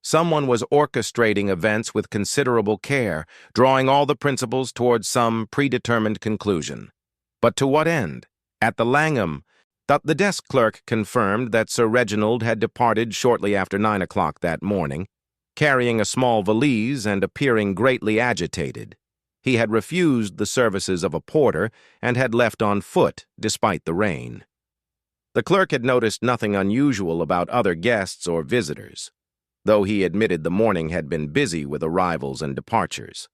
Someone was orchestrating events with considerable care, drawing all the principles towards some predetermined conclusion. But to what end? At the Langham, the desk clerk confirmed that Sir Reginald had departed shortly after 9 o'clock that morning. carrying a small valise and appearing greatly agitated. He had refused the services of a porter and had left on foot despite the rain. The clerk had noticed nothing unusual about other guests or visitors, though he admitted the morning had been busy with arrivals and departures.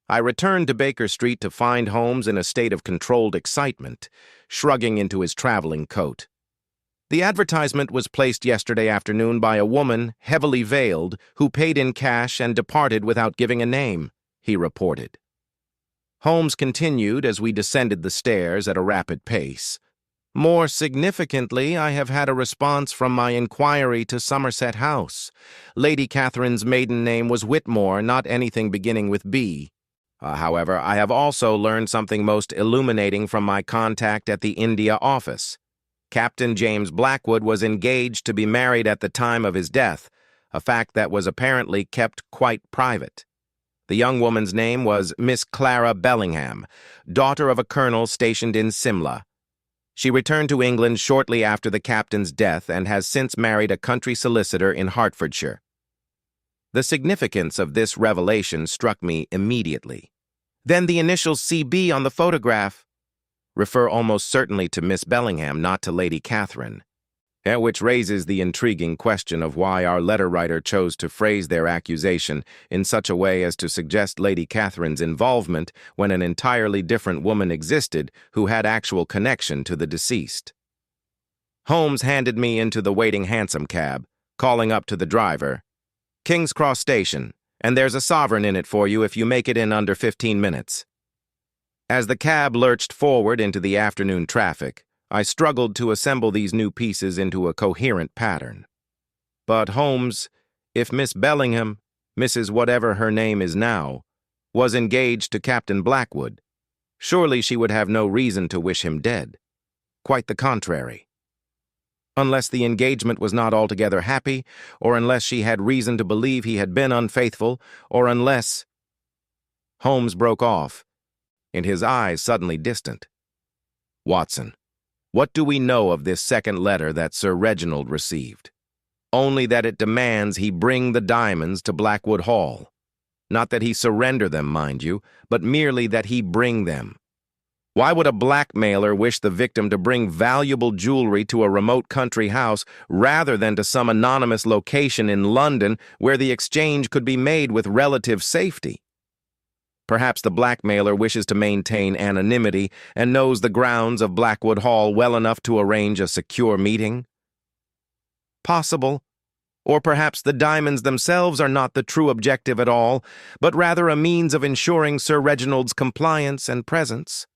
I returned to Baker Street to find Holmes in a state of controlled excitement, shrugging into his traveling coat. The advertisement was placed yesterday afternoon by a woman, heavily veiled, who paid in cash and departed without giving a name, he reported. Holmes continued as we descended the stairs at a rapid pace. More significantly, I have had a response from my inquiry to Somerset House. Lady Catherine's maiden name was Whitmore, not anything beginning with B. However, I have also learned something most illuminating from my contact at the India office. Captain James Blackwood was engaged to be married at the time of his death, a fact that was apparently kept quite private. The young woman's name was Miss Clara Bellingham, daughter of a colonel stationed in Simla. She returned to England shortly after the captain's death and has since married a country solicitor in Hertfordshire. The significance of this revelation struck me immediately. Then the initials CB on the photograph refer almost certainly to Miss Bellingham, not to Lady Catherine, which raises the intriguing question of why our letter writer chose to phrase their accusation in such a way as to suggest Lady Catherine's involvement when an entirely different woman existed who had actual connection to the deceased. Holmes handed me into the waiting hansom cab, calling up to the driver, "King's Cross Station, and there's a sovereign in it for you if you make it in under 15 minutes. As the cab lurched forward into the afternoon traffic, I struggled to assemble these new pieces into a coherent pattern. But Holmes, if Miss Bellingham, Mrs. whatever her name is now, was engaged to Captain Blackwood, surely she would have no reason to wish him dead. Quite the contrary. Unless the engagement was not altogether happy, or unless she had reason to believe he had been unfaithful, or unless— Holmes broke off, and his eyes suddenly distant. "Watson, what do we know of this second letter that Sir Reginald received? Only that it demands he bring the diamonds to Blackwood Hall. Not that he surrender them, mind you, but merely that he bring them. Why would a blackmailer wish the victim to bring valuable jewelry to a remote country house rather than to some anonymous location in London where the exchange could be made with relative safety? Perhaps the blackmailer wishes to maintain anonymity and knows the grounds of Blackwood Hall well enough to arrange a secure meeting. Possible. Or perhaps the diamonds themselves are not the true objective at all, but rather a means of ensuring Sir Reginald's compliance and presence."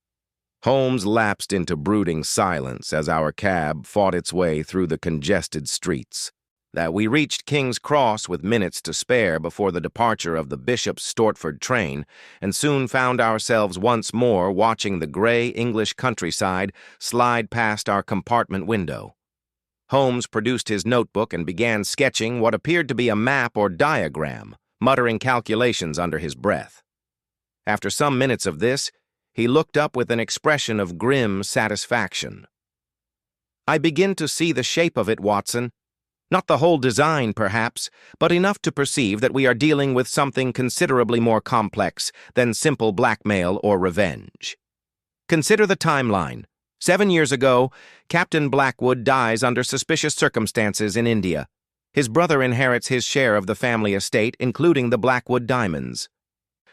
Holmes lapsed into brooding silence as our cab fought its way through the congested streets. That we reached King's Cross with minutes to spare before the departure of the Bishop's Stortford train, and soon found ourselves once more watching the gray English countryside slide past our compartment window. Holmes produced his notebook and began sketching what appeared to be a map or diagram, muttering calculations under his breath. After some minutes of this, he looked up with an expression of grim satisfaction. "I begin to see the shape of it, Watson. Not the whole design, perhaps, but enough to perceive that we are dealing with something considerably more complex than simple blackmail or revenge. Consider the timeline. 7 years ago, Captain Blackwood dies under suspicious circumstances in India. His brother inherits his share of the family estate, including the Blackwood diamonds.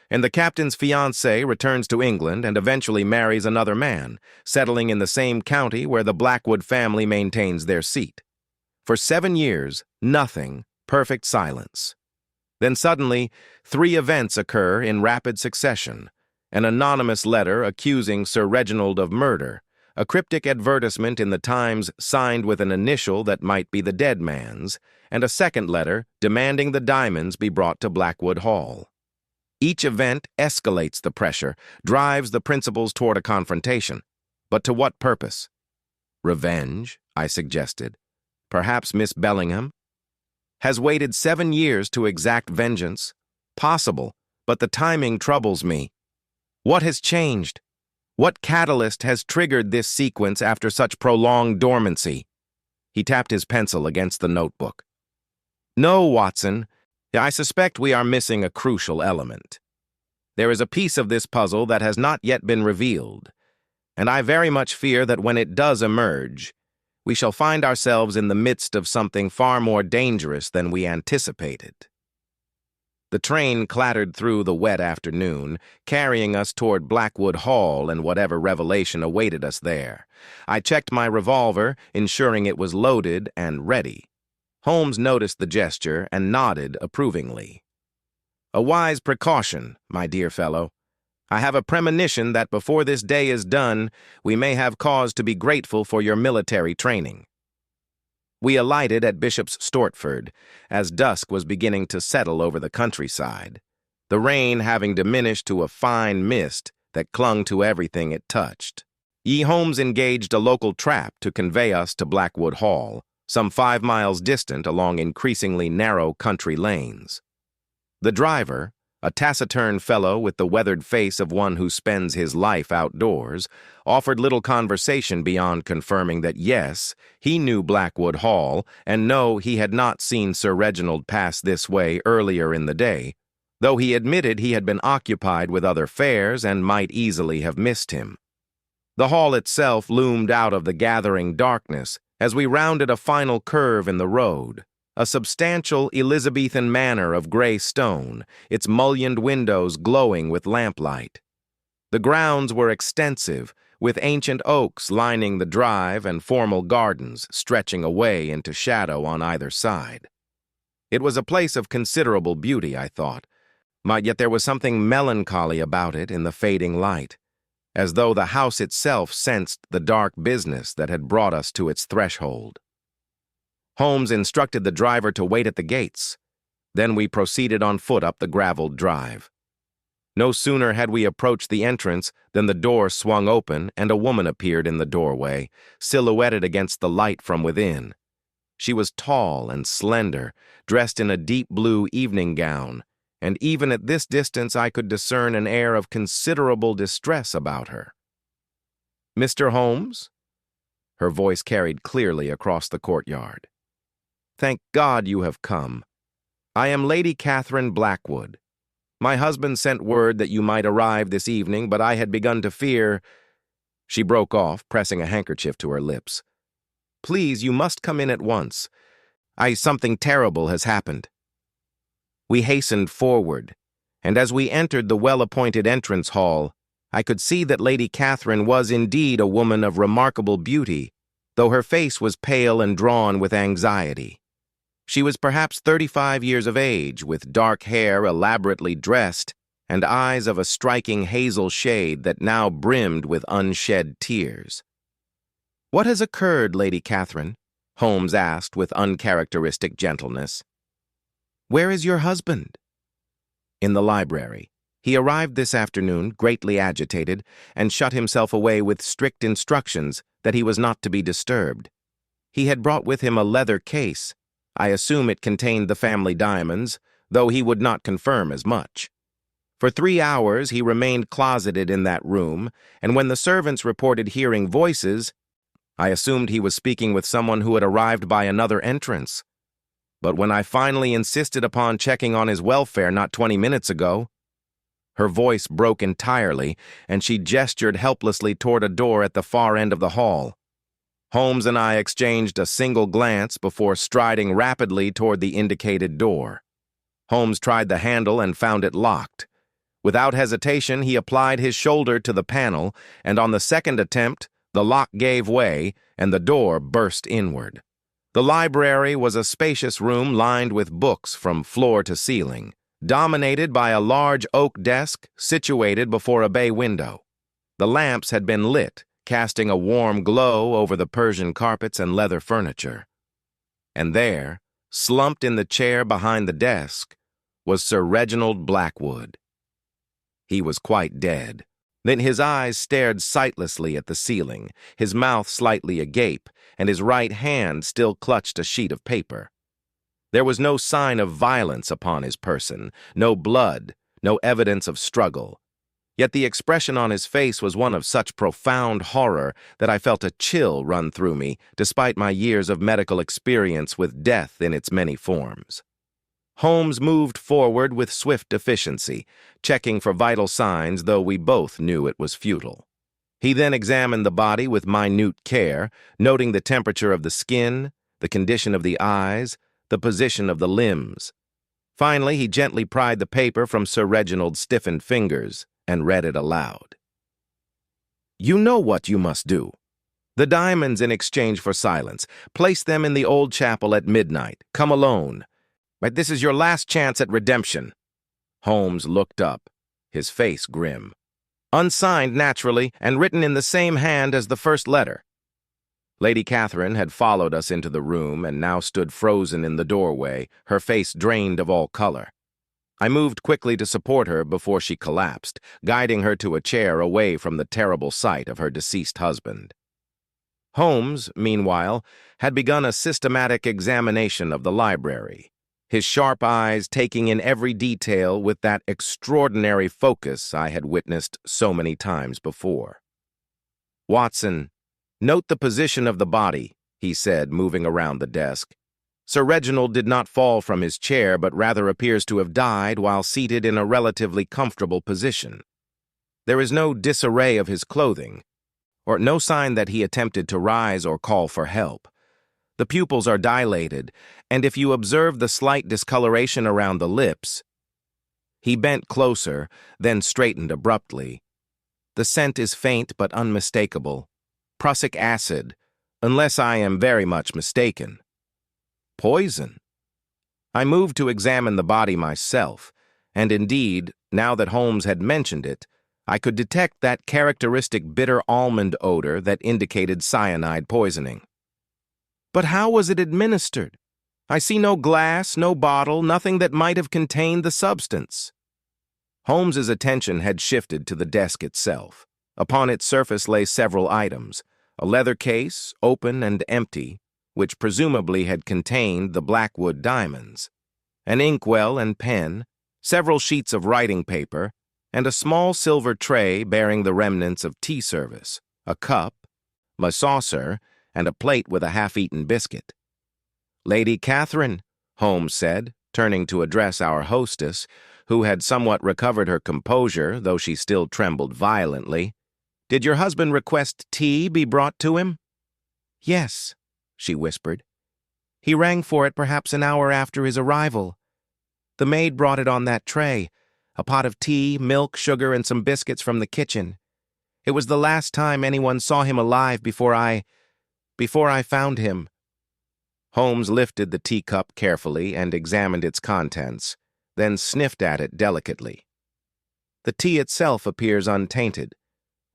And the captain's fiancée returns to England and eventually marries another man, settling in the same county where the Blackwood family maintains their seat. For 7 years, nothing, perfect silence. Then suddenly, 3 events occur in rapid succession. An anonymous letter accusing Sir Reginald of murder, a cryptic advertisement in the Times signed with an initial that might be the dead man's, and a second letter demanding the diamonds be brought to Blackwood Hall. Each event escalates the pressure, drives the principals toward a confrontation. But to what purpose? Revenge, I suggested. Perhaps Miss Bellingham has waited 7 years to exact vengeance. Possible, but the timing troubles me. What has changed? What catalyst has triggered this sequence after such prolonged dormancy? He tapped his pencil against the notebook. No, Watson, I suspect we are missing a crucial element. There is a piece of this puzzle that has not yet been revealed, and I very much fear that when it does emerge, we shall find ourselves in the midst of something far more dangerous than we anticipated. The train clattered through the wet afternoon, carrying us toward Blackwood Hall and whatever revelation awaited us there. I checked my revolver, ensuring it was loaded and ready. Holmes noticed the gesture and nodded approvingly. "A wise precaution, my dear fellow. I have a premonition that before this day is done, we may have cause to be grateful for your military training." We alighted at Bishop's Stortford, as dusk was beginning to settle over the countryside, the rain having diminished to a fine mist that clung to everything it touched. Holmes engaged a local trap to convey us to Blackwood Hall, some 5 miles distant along increasingly narrow country lanes. The driver, a taciturn fellow with the weathered face of one who spends his life outdoors, offered little conversation beyond confirming that yes, he knew Blackwood Hall, and no, he had not seen Sir Reginald pass this way earlier in the day, though he admitted he had been occupied with other affairs and might easily have missed him. The hall itself loomed out of the gathering darkness as we rounded a final curve in the road. A substantial Elizabethan manor of gray stone, its mullioned windows glowing with lamplight. The grounds were extensive, with ancient oaks lining the drive and formal gardens stretching away into shadow on either side. It was a place of considerable beauty, I thought, yet there was something melancholy about it in the fading light, as though the house itself sensed the dark business that had brought us to its threshold. Holmes instructed the driver to wait at the gates. Then we proceeded on foot up the graveled drive. No sooner had we approached the entrance than the door swung open and a woman appeared in the doorway, silhouetted against the light from within. She was tall and slender, dressed in a deep blue evening gown, and even at this distance I could discern an air of considerable distress about her. "Mr. Holmes?" Her voice carried clearly across the courtyard. "Thank God you have come. I am Lady Catherine Blackwood. My husband sent word that you might arrive this evening, but I had begun to fear—" She broke off, pressing a handkerchief to her lips. "Please, you must come in at once. Something terrible has happened." We hastened forward, and as we entered the well-appointed entrance hall, I could see that Lady Catherine was indeed a woman of remarkable beauty, though her face was pale and drawn with anxiety. She was perhaps 35 years of age, with dark hair elaborately dressed and eyes of a striking hazel shade that now brimmed with unshed tears. "What has occurred, Lady Catherine?" Holmes asked with uncharacteristic gentleness. "Where is your husband?" "In the library. He arrived this afternoon, greatly agitated, and shut himself away with strict instructions that he was not to be disturbed. He had brought with him a leather case. I assume it contained the family diamonds, though he would not confirm as much. For 3 hours he remained closeted in that room, and when the servants reported hearing voices, I assumed he was speaking with someone who had arrived by another entrance. But when I finally insisted upon checking on his welfare not 20 minutes ago—" Her voice broke entirely, and she gestured helplessly toward a door at the far end of the hall. Holmes and I exchanged a single glance before striding rapidly toward the indicated door. Holmes tried the handle and found it locked. Without hesitation, he applied his shoulder to the panel, and on the second attempt, the lock gave way, and the door burst inward. The library was a spacious room lined with books from floor to ceiling, dominated by a large oak desk situated before a bay window. The lamps had been lit, casting a warm glow over the Persian carpets and leather furniture. And there, slumped in the chair behind the desk, was Sir Reginald Blackwood. He was quite dead. Then his eyes stared sightlessly at the ceiling, his mouth slightly agape, and his right hand still clutched a sheet of paper. There was no sign of violence upon his person, no blood, no evidence of struggle. Yet the expression on his face was one of such profound horror that I felt a chill run through me, despite my years of medical experience with death in its many forms. Holmes moved forward with swift efficiency, checking for vital signs, though we both knew it was futile. He then examined the body with minute care, noting the temperature of the skin, the condition of the eyes, the position of the limbs. Finally, he gently pried the paper from Sir Reginald's stiffened fingers and read it aloud. "You know what you must do. The diamonds in exchange for silence. Place them in the old chapel at midnight. Come alone. But this is your last chance at redemption." Holmes looked up, his face grim. Unsigned, naturally, and written in the same hand as the first letter. Lady Catherine had followed us into the room and now stood frozen in the doorway, her face drained of all color. I moved quickly to support her before she collapsed, guiding her to a chair away from the terrible sight of her deceased husband. Holmes, meanwhile, had begun a systematic examination of the library, his sharp eyes taking in every detail with that extraordinary focus I had witnessed so many times before. "Watson, note the position of the body," he said, moving around the desk. "Sir Reginald did not fall from his chair, but rather appears to have died while seated in a relatively comfortable position. There is no disarray of his clothing, or no sign that he attempted to rise or call for help. The pupils are dilated, and if you observe the slight discoloration around the lips—" He bent closer, then straightened abruptly. "The scent is faint but unmistakable. Prussic acid, unless I am very much mistaken. Poison." I moved to examine the body myself, and indeed, now that Holmes had mentioned it, I could detect that characteristic bitter almond odor that indicated cyanide poisoning. "But how was it administered? I see no glass, no bottle, nothing that might have contained the substance." Holmes's attention had shifted to the desk itself. Upon its surface lay several items: a leather case, open and empty, which presumably had contained the Blackwood diamonds, an inkwell and pen, several sheets of writing paper, and a small silver tray bearing the remnants of tea service, a cup, a saucer, and a plate with a half-eaten biscuit. "Lady Catherine," Holmes said, turning to address our hostess, who had somewhat recovered her composure, though she still trembled violently, "did your husband request tea be brought to him?" "Yes," she whispered. "He rang for it perhaps an hour after his arrival. The maid brought it on that tray, a pot of tea, milk, sugar, and some biscuits from the kitchen. It was the last time anyone saw him alive before I found him." Holmes lifted the teacup carefully and examined its contents, then sniffed at it delicately. "The tea itself appears untainted.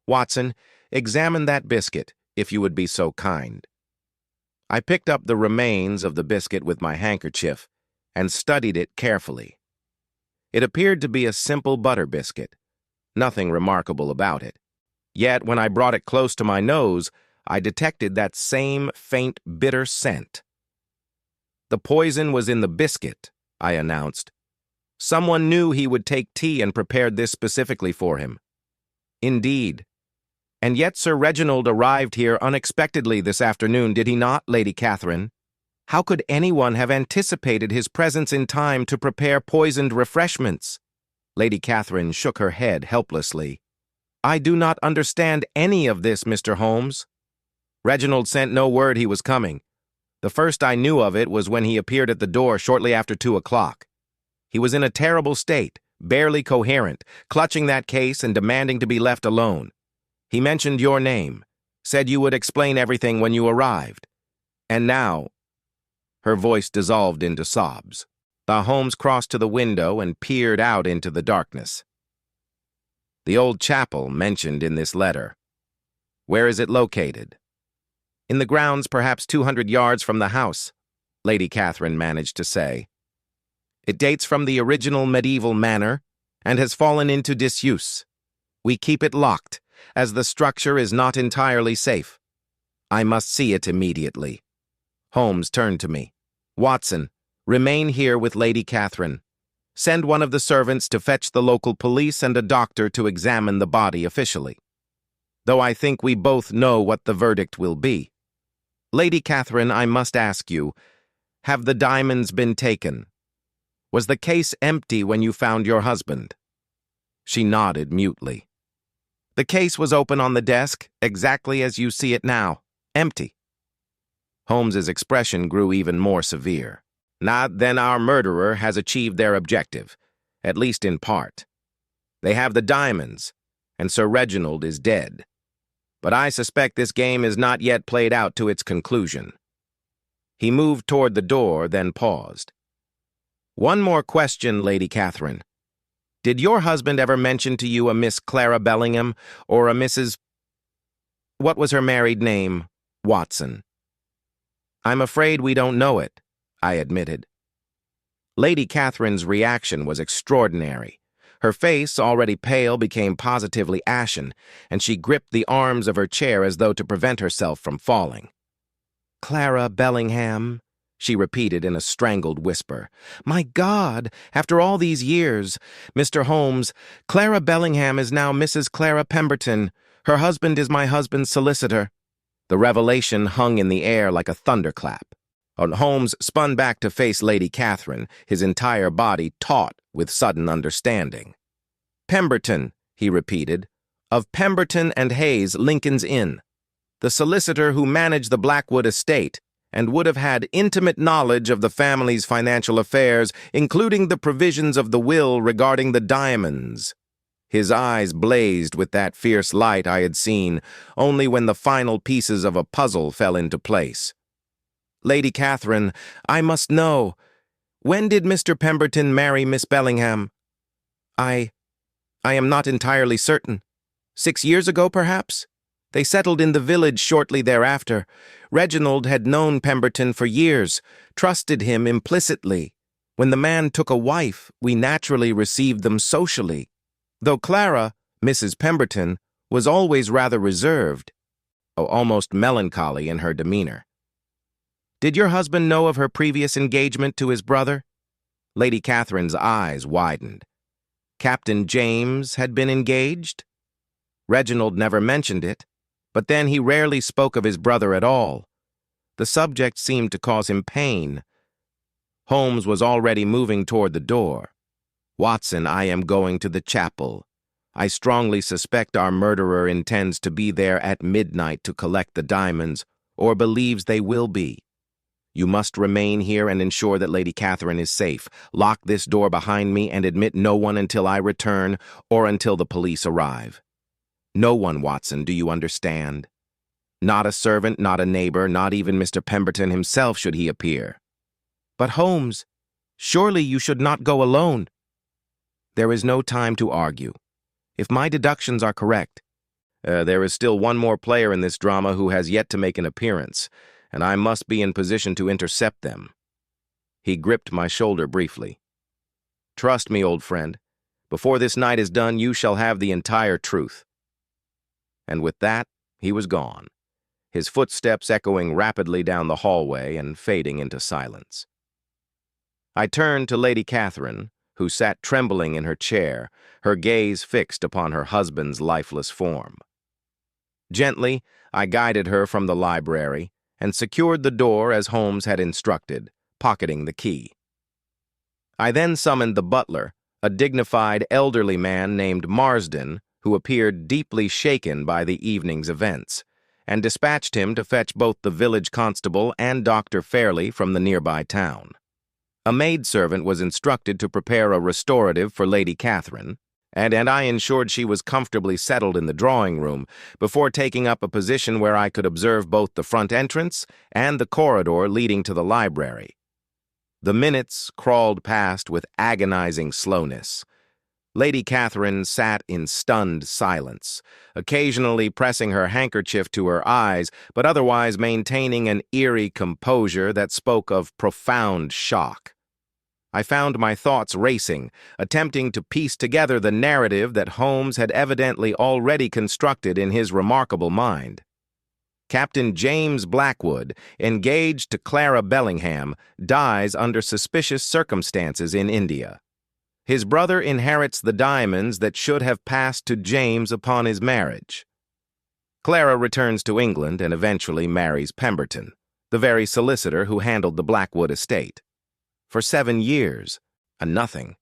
Watson, examine that biscuit, if you would be so kind." I picked up the remains of the biscuit with my handkerchief and studied it carefully. It appeared to be a simple butter biscuit, nothing remarkable about it. Yet when I brought it close to my nose, I detected that same faint, bitter scent. "The poison was in the biscuit," I announced. "Someone knew he would take tea and prepared this specifically for him." "Indeed. And yet Sir Reginald arrived here unexpectedly this afternoon, did he not, Lady Catherine? How could anyone have anticipated his presence in time to prepare poisoned refreshments?" Lady Catherine shook her head helplessly. "I do not understand any of this, Mr. Holmes. Reginald sent no word he was coming. The first I knew of it was when he appeared at the door shortly after 2 o'clock. He was in a terrible state, barely coherent, clutching that case and demanding to be left alone. He mentioned your name, said you would explain everything when you arrived. And now—" Her voice dissolved into sobs. Holmes crossed to the window and peered out into the darkness. "The old chapel mentioned in this letter. Where is it located?" "In the grounds perhaps 200 yards from the house," Lady Catherine managed to say. "It dates from the original medieval manor and has fallen into disuse. We keep it locked, as the structure is not entirely safe. I must see it immediately." Holmes turned to me. "Watson, remain here with Lady Catherine. Send one of the servants to fetch the local police and a doctor to examine the body officially. Though I think we both know what the verdict will be. Lady Catherine, I must ask you, have the diamonds been taken?" Was the case empty when you found your husband? She nodded mutely. The case was open on the desk, exactly as you see it now, empty. Holmes's expression grew even more severe. Then our murderer has achieved their objective, at least in part. They have the diamonds, and Sir Reginald is dead. But I suspect this game is not yet played out to its conclusion. He moved toward the door, then paused. One more question, Lady Catherine. Did your husband ever mention to you a Miss Clara Bellingham or a Mrs. What was her married name? Watson. I'm afraid we don't know it, I admitted. Lady Catherine's reaction was extraordinary. Her face, already pale, became positively ashen, and she gripped the arms of her chair as though to prevent herself from falling. Clara Bellingham, she repeated in a strangled whisper. My God, after all these years, Mr. Holmes, Clara Bellingham is now Mrs. Clara Pemberton. Her husband is my husband's solicitor. The revelation hung in the air like a thunderclap. Holmes spun back to face Lady Catherine, his entire body taut with sudden understanding. Pemberton, he repeated, of Pemberton and Hayes, Lincoln's Inn. The solicitor who managed the Blackwood estate and would have had intimate knowledge of the family's financial affairs, including the provisions of the will regarding the diamonds. His eyes blazed with that fierce light I had seen only when the final pieces of a puzzle fell into place. Lady Catherine, I must know. When did Mr. Pemberton marry Miss Bellingham? I am not entirely certain. 6 years ago, perhaps? They settled in the village shortly thereafter. Reginald had known Pemberton for years, trusted him implicitly. When the man took a wife, we naturally received them socially. Though Clara, Mrs. Pemberton, was always rather reserved, almost melancholy in her demeanor. Did your husband know of her previous engagement to his brother? Lady Catherine's eyes widened. Captain James had been engaged? Reginald never mentioned it, but then he rarely spoke of his brother at all. The subject seemed to cause him pain. Holmes was already moving toward the door. Watson, I am going to the chapel. I strongly suspect our murderer intends to be there at midnight to collect the diamonds, or believes they will be. You must remain here and ensure that Lady Catherine is safe. Lock this door behind me and admit no one until I return or until the police arrive. No one, Watson, do you understand? Not a servant, not a neighbor, not even Mr. Pemberton himself should he appear. But Holmes, surely you should not go alone. There is no time to argue. If my deductions are correct, there is still one more player in this drama who has yet to make an appearance, and I must be in position to intercept them. He gripped my shoulder briefly. Trust me, old friend. Before this night is done, you shall have the entire truth. And with that, he was gone, his footsteps echoing rapidly down the hallway and fading into silence. I turned to Lady Catherine, who sat trembling in her chair, her gaze fixed upon her husband's lifeless form. Gently, I guided her from the library and secured the door as Holmes had instructed, pocketing the key. I then summoned the butler, a dignified elderly man named Marsden, who appeared deeply shaken by the evening's events, and dispatched him to fetch both the village constable and Dr. Fairley from the nearby town. A maidservant was instructed to prepare a restorative for Lady Catherine, and I ensured she was comfortably settled in the drawing-room before taking up a position where I could observe both the front entrance and the corridor leading to the library. The minutes crawled past with agonizing slowness. Lady Catherine sat in stunned silence, occasionally pressing her handkerchief to her eyes, but otherwise maintaining an eerie composure that spoke of profound shock. I found my thoughts racing, attempting to piece together the narrative that Holmes had evidently already constructed in his remarkable mind. Captain James Blackwood, engaged to Clara Bellingham, dies under suspicious circumstances in India. His brother inherits the diamonds that should have passed to James upon his marriage. Clara returns to England and eventually marries Pemberton, the very solicitor who handled the Blackwood estate. For 7 years, a nothing.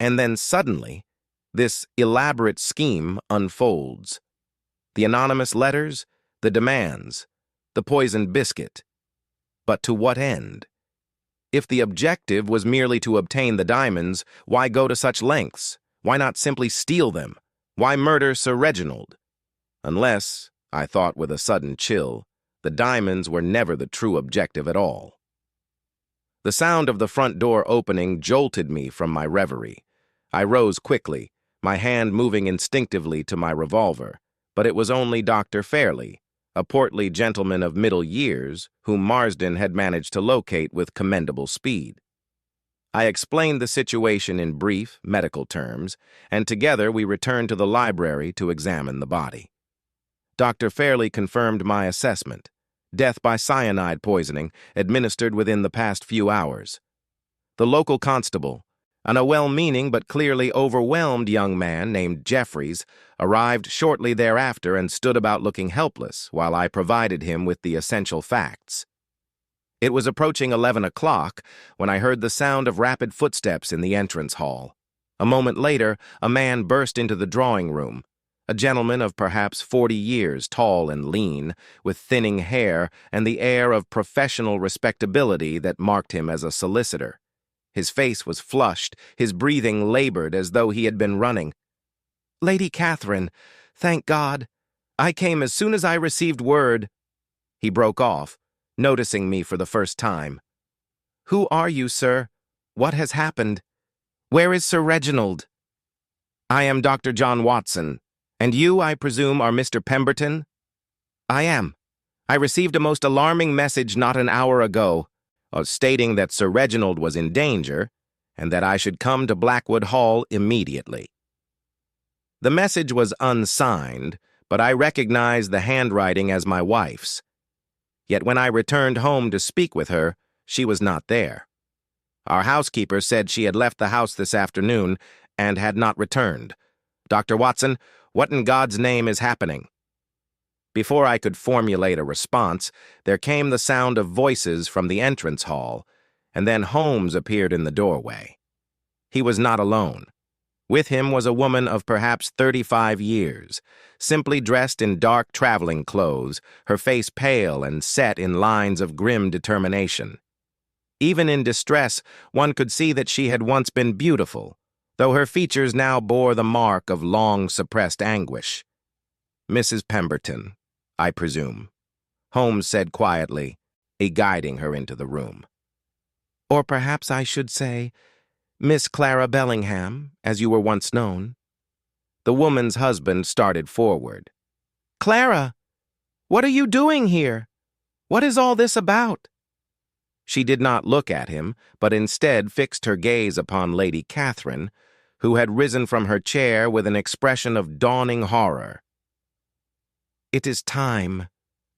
And then suddenly, this elaborate scheme unfolds. The anonymous letters, the demands, the poisoned biscuit. But to what end? If the objective was merely to obtain the diamonds, why go to such lengths? Why not simply steal them? Why murder Sir Reginald? Unless, I thought with a sudden chill, the diamonds were never the true objective at all. The sound of the front door opening jolted me from my reverie. I rose quickly, my hand moving instinctively to my revolver, but it was only Dr. Fairley, a portly gentleman of middle years whom Marsden had managed to locate with commendable speed. I explained the situation in brief, medical terms, and together we returned to the library to examine the body. Dr. Fairley confirmed my assessment: death by cyanide poisoning, administered within the past few hours. The local constable, a well-meaning but clearly overwhelmed young man named Jeffries, arrived shortly thereafter and stood about looking helpless while I provided him with the essential facts. It was approaching 11 o'clock when I heard the sound of rapid footsteps in the entrance hall. A moment later, a man burst into the drawing room, a gentleman of perhaps 40 years, tall and lean, with thinning hair and the air of professional respectability that marked him as a solicitor. His face was flushed, his breathing labored as though he had been running. "Lady Catherine, thank God. I came as soon as I received word." He broke off, noticing me for the first time. "Who are you, sir? What has happened? Where is Sir Reginald?" "I am Dr. John Watson. And you, I presume, are Mr. Pemberton?" "I am. I received a most alarming message not an hour ago, stating that Sir Reginald was in danger and that I should come to Blackwood Hall immediately." The message was unsigned, but I recognized the handwriting as my wife's. Yet when I returned home to speak with her, she was not there. Our housekeeper said she had left the house this afternoon and had not returned. "Dr. Watson, what in God's name is happening?" Before I could formulate a response, there came the sound of voices from the entrance hall, and then Holmes appeared in the doorway. He was not alone. With him was a woman of perhaps 35 years, simply dressed in dark traveling clothes, her face pale and set in lines of grim determination. Even in distress, one could see that she had once been beautiful, though her features now bore the mark of long-suppressed anguish. "Mrs. Pemberton, I presume," Holmes said quietly, guiding her into the room. "Or perhaps I should say, Miss Clara Bellingham, as you were once known." The woman's husband started forward. "Clara, what are you doing here? What is all this about?" She did not look at him, but instead fixed her gaze upon Lady Catherine, who had risen from her chair with an expression of dawning horror. "It is time,"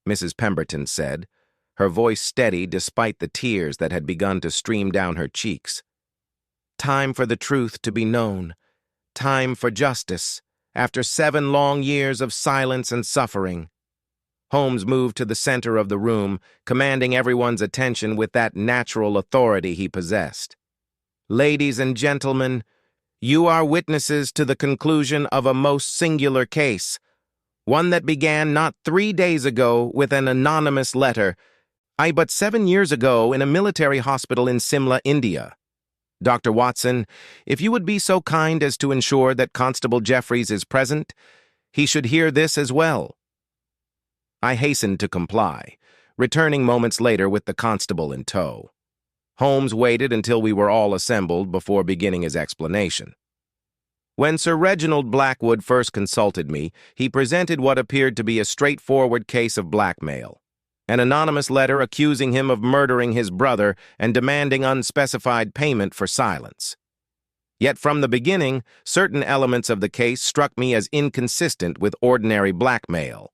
Mrs. Pemberton said, her voice steady despite the tears that had begun to stream down her cheeks. "Time for the truth to be known. Time for justice, after 7 long years of silence and suffering." Holmes moved to the center of the room, commanding everyone's attention with that natural authority he possessed. "Ladies and gentlemen, you are witnesses to the conclusion of a most singular case, one that began not 3 days ago with an anonymous letter, but 7 years ago in a military hospital in Simla, India. Dr. Watson, if you would be so kind as to ensure that Constable Jeffries is present, he should hear this as well." I hastened to comply, returning moments later with the constable in tow. Holmes waited until we were all assembled before beginning his explanation. When Sir Reginald Blackwood first consulted me, he presented what appeared to be a straightforward case of blackmail. An anonymous letter accusing him of murdering his brother and demanding unspecified payment for silence. Yet from the beginning, certain elements of the case struck me as inconsistent with ordinary blackmail.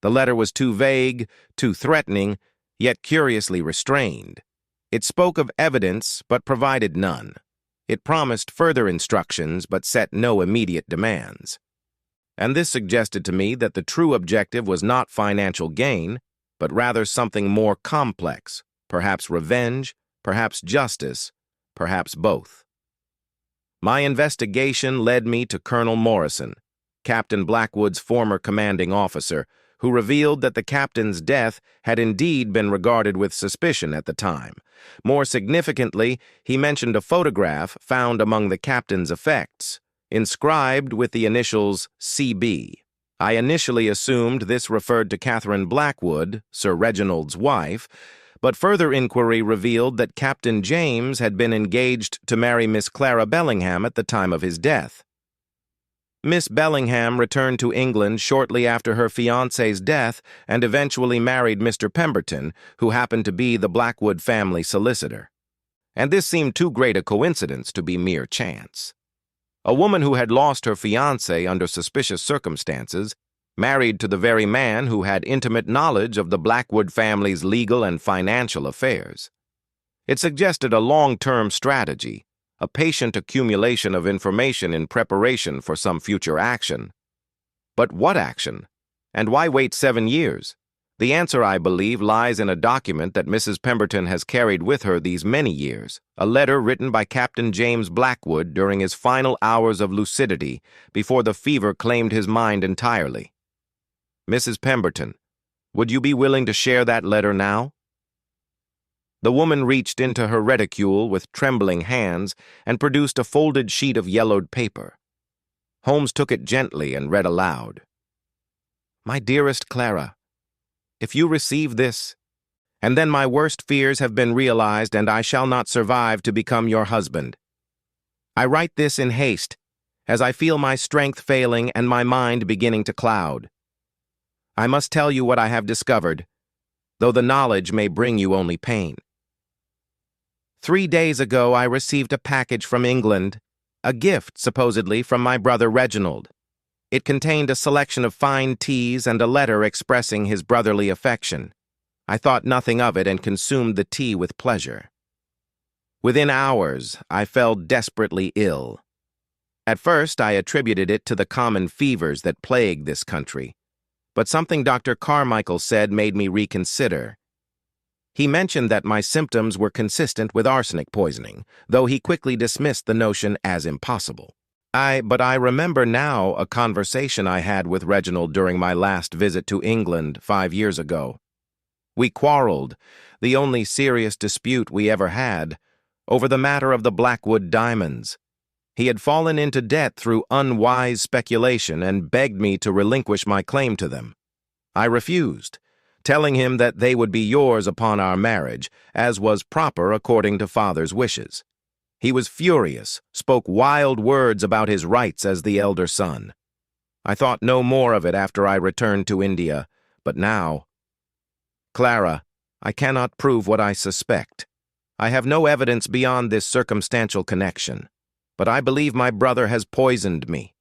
The letter was too vague, too threatening, yet curiously restrained. It spoke of evidence, but provided none. It promised further instructions, but set no immediate demands. And this suggested to me that the true objective was not financial gain, but rather something more complex, perhaps revenge, perhaps justice, perhaps both. My investigation led me to Colonel Morrison, Captain Blackwood's former commanding officer, who revealed that the captain's death had indeed been regarded with suspicion at the time. More significantly, he mentioned a photograph found among the captain's effects, inscribed with the initials CB. I initially assumed this referred to Catherine Blackwood, Sir Reginald's wife, but further inquiry revealed that Captain James had been engaged to marry Miss Clara Bellingham at the time of his death. Miss Bellingham returned to England shortly after her fiancé's death and eventually married Mr. Pemberton, who happened to be the Blackwood family solicitor. And this seemed too great a coincidence to be mere chance. A woman who had lost her fiancé under suspicious circumstances, married to the very man who had intimate knowledge of the Blackwood family's legal and financial affairs. It suggested a long-term strategy, a patient accumulation of information in preparation for some future action. But what action? And why wait 7 years? The answer, I believe, lies in a document that Mrs. Pemberton has carried with her these many years, a letter written by Captain James Blackwood during his final hours of lucidity before the fever claimed his mind entirely. Mrs. Pemberton, would you be willing to share that letter now? The woman reached into her reticule with trembling hands and produced a folded sheet of yellowed paper. Holmes took it gently and read aloud. My dearest Clara, if you receive this, and then my worst fears have been realized and I shall not survive to become your husband. I write this in haste, as I feel my strength failing and my mind beginning to cloud. I must tell you what I have discovered, though the knowledge may bring you only pain. 3 days ago I received a package from England, a gift supposedly from my brother Reginald. It contained a selection of fine teas and a letter expressing his brotherly affection. I thought nothing of it and consumed the tea with pleasure. Within hours, I fell desperately ill. At first, I attributed it to the common fevers that plague this country, but something Dr. Carmichael said made me reconsider. He mentioned that my symptoms were consistent with arsenic poisoning, though he quickly dismissed the notion as impossible. But I remember now a conversation I had with Reginald during my last visit to England 5 years ago. We quarreled, the only serious dispute we ever had, over the matter of the Blackwood diamonds. He had fallen into debt through unwise speculation and begged me to relinquish my claim to them. I refused, telling him that they would be yours upon our marriage, as was proper according to father's wishes. He was furious, spoke wild words about his rights as the elder son. I thought no more of it after I returned to India, but now... Clara, I cannot prove what I suspect. I have no evidence beyond this circumstantial connection, but I believe my brother has poisoned me.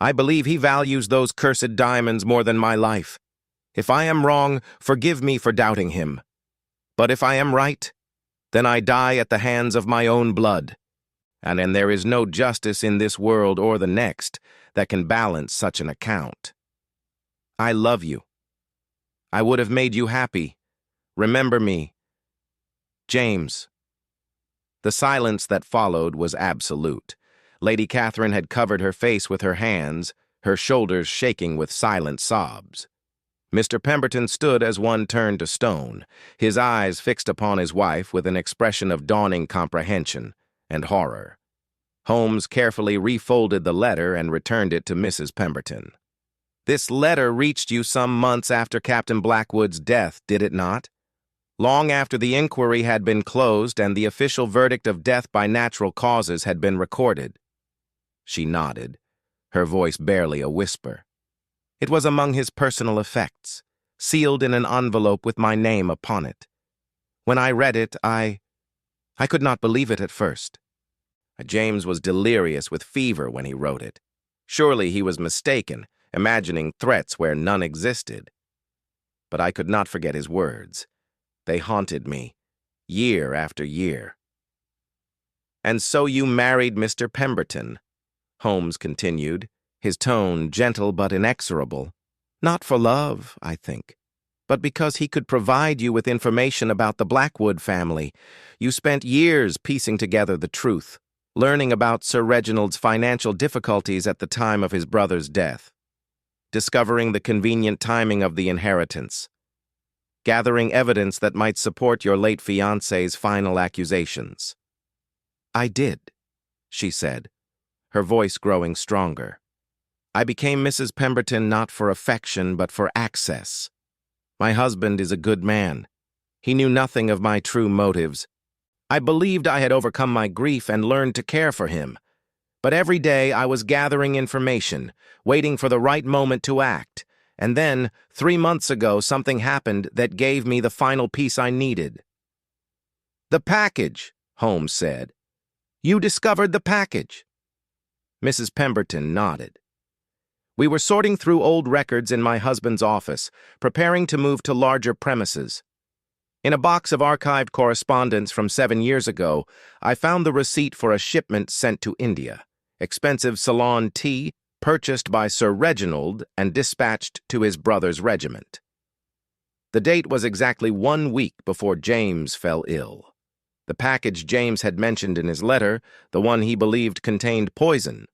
I believe he values those cursed diamonds more than my life. If I am wrong, forgive me for doubting him. But if I am right, then I die at the hands of my own blood, and then there is no justice in this world or the next that can balance such an account. I love you. I would have made you happy. Remember me. James. The silence that followed was absolute. Lady Catherine had covered her face with her hands, her shoulders shaking with silent sobs. Mr. Pemberton stood as one turned to stone, his eyes fixed upon his wife with an expression of dawning comprehension and horror. Holmes carefully refolded the letter and returned it to Mrs. Pemberton. This letter reached you some months after Captain Blackwood's death, did it not? Long after the inquiry had been closed and the official verdict of death by natural causes had been recorded. She nodded, her voice barely a whisper. It was among his personal effects, sealed in an envelope with my name upon it. When I read it, I could not believe it at first. James was delirious with fever when he wrote it. Surely he was mistaken, imagining threats where none existed. But I could not forget his words. They haunted me, year after year. And so you married Mr. Pemberton, Holmes continued, his tone gentle but inexorable. Not for love, I think, but because he could provide you with information about the Blackwood family. You spent years piecing together the truth, learning about Sir Reginald's financial difficulties at the time of his brother's death, discovering the convenient timing of the inheritance, gathering evidence that might support your late fiancé's final accusations. I did, she said, her voice growing stronger. I became Mrs. Pemberton not for affection but for access. My husband is a good man. He knew nothing of my true motives. I believed I had overcome my grief and learned to care for him. But every day I was gathering information, waiting for the right moment to act. And then, 3 months ago, something happened that gave me the final piece I needed. "The package," Holmes said. "You discovered the package." Mrs. Pemberton nodded. "We were sorting through old records in my husband's office, preparing to move to larger premises. In a box of archived correspondence from 7 years ago, I found the receipt for a shipment sent to India, expensive Ceylon tea purchased by Sir Reginald and dispatched to his brother's regiment. The date was exactly 1 week before James fell ill. The package James had mentioned in his letter, the one he believed contained poison.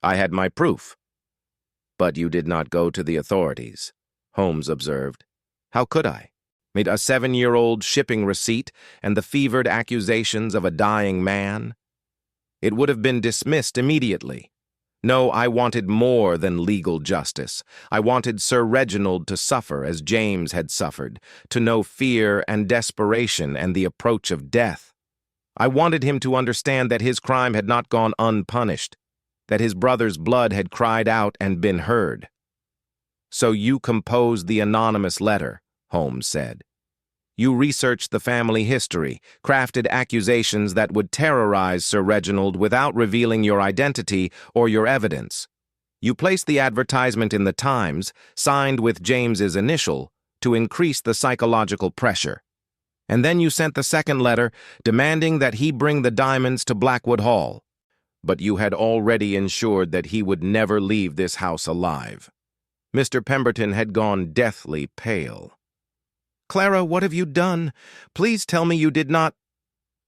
I had my proof." "But you did not go to the authorities," Holmes observed. "How could I? Made a 7-year-old shipping receipt and the fevered accusations of a dying man? It would have been dismissed immediately. No, I wanted more than legal justice. I wanted Sir Reginald to suffer as James had suffered, to know fear and desperation and the approach of death. I wanted him to understand that his crime had not gone unpunished, that his brother's blood had cried out and been heard." "So you composed the anonymous letter," Holmes said. "You researched the family history, crafted accusations that would terrorize Sir Reginald without revealing your identity or your evidence. You placed the advertisement in the Times, signed with James's initial, to increase the psychological pressure. And then you sent the second letter demanding that he bring the diamonds to Blackwood Hall. But you had already ensured that he would never leave this house alive." Mr. Pemberton had gone deathly pale. "Clara, what have you done? Please tell me you did not—"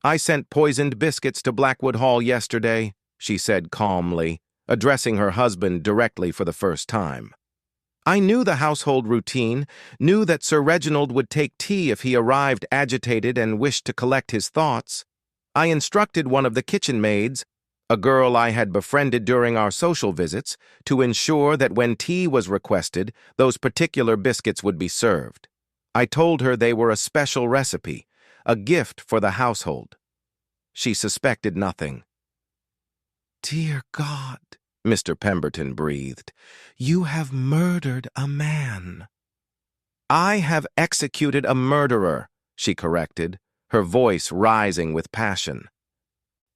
"I sent poisoned biscuits to Blackwood Hall yesterday," she said calmly, addressing her husband directly for the first time. "I knew the household routine, knew that Sir Reginald would take tea if he arrived agitated and wished to collect his thoughts. I instructed one of the kitchen maids, a girl I had befriended during our social visits, to ensure that when tea was requested, those particular biscuits would be served. I told her they were a special recipe, a gift for the household. She suspected nothing." "Dear God," Mr. Pemberton breathed, "you have murdered a man." "I have executed a murderer," she corrected, her voice rising with passion.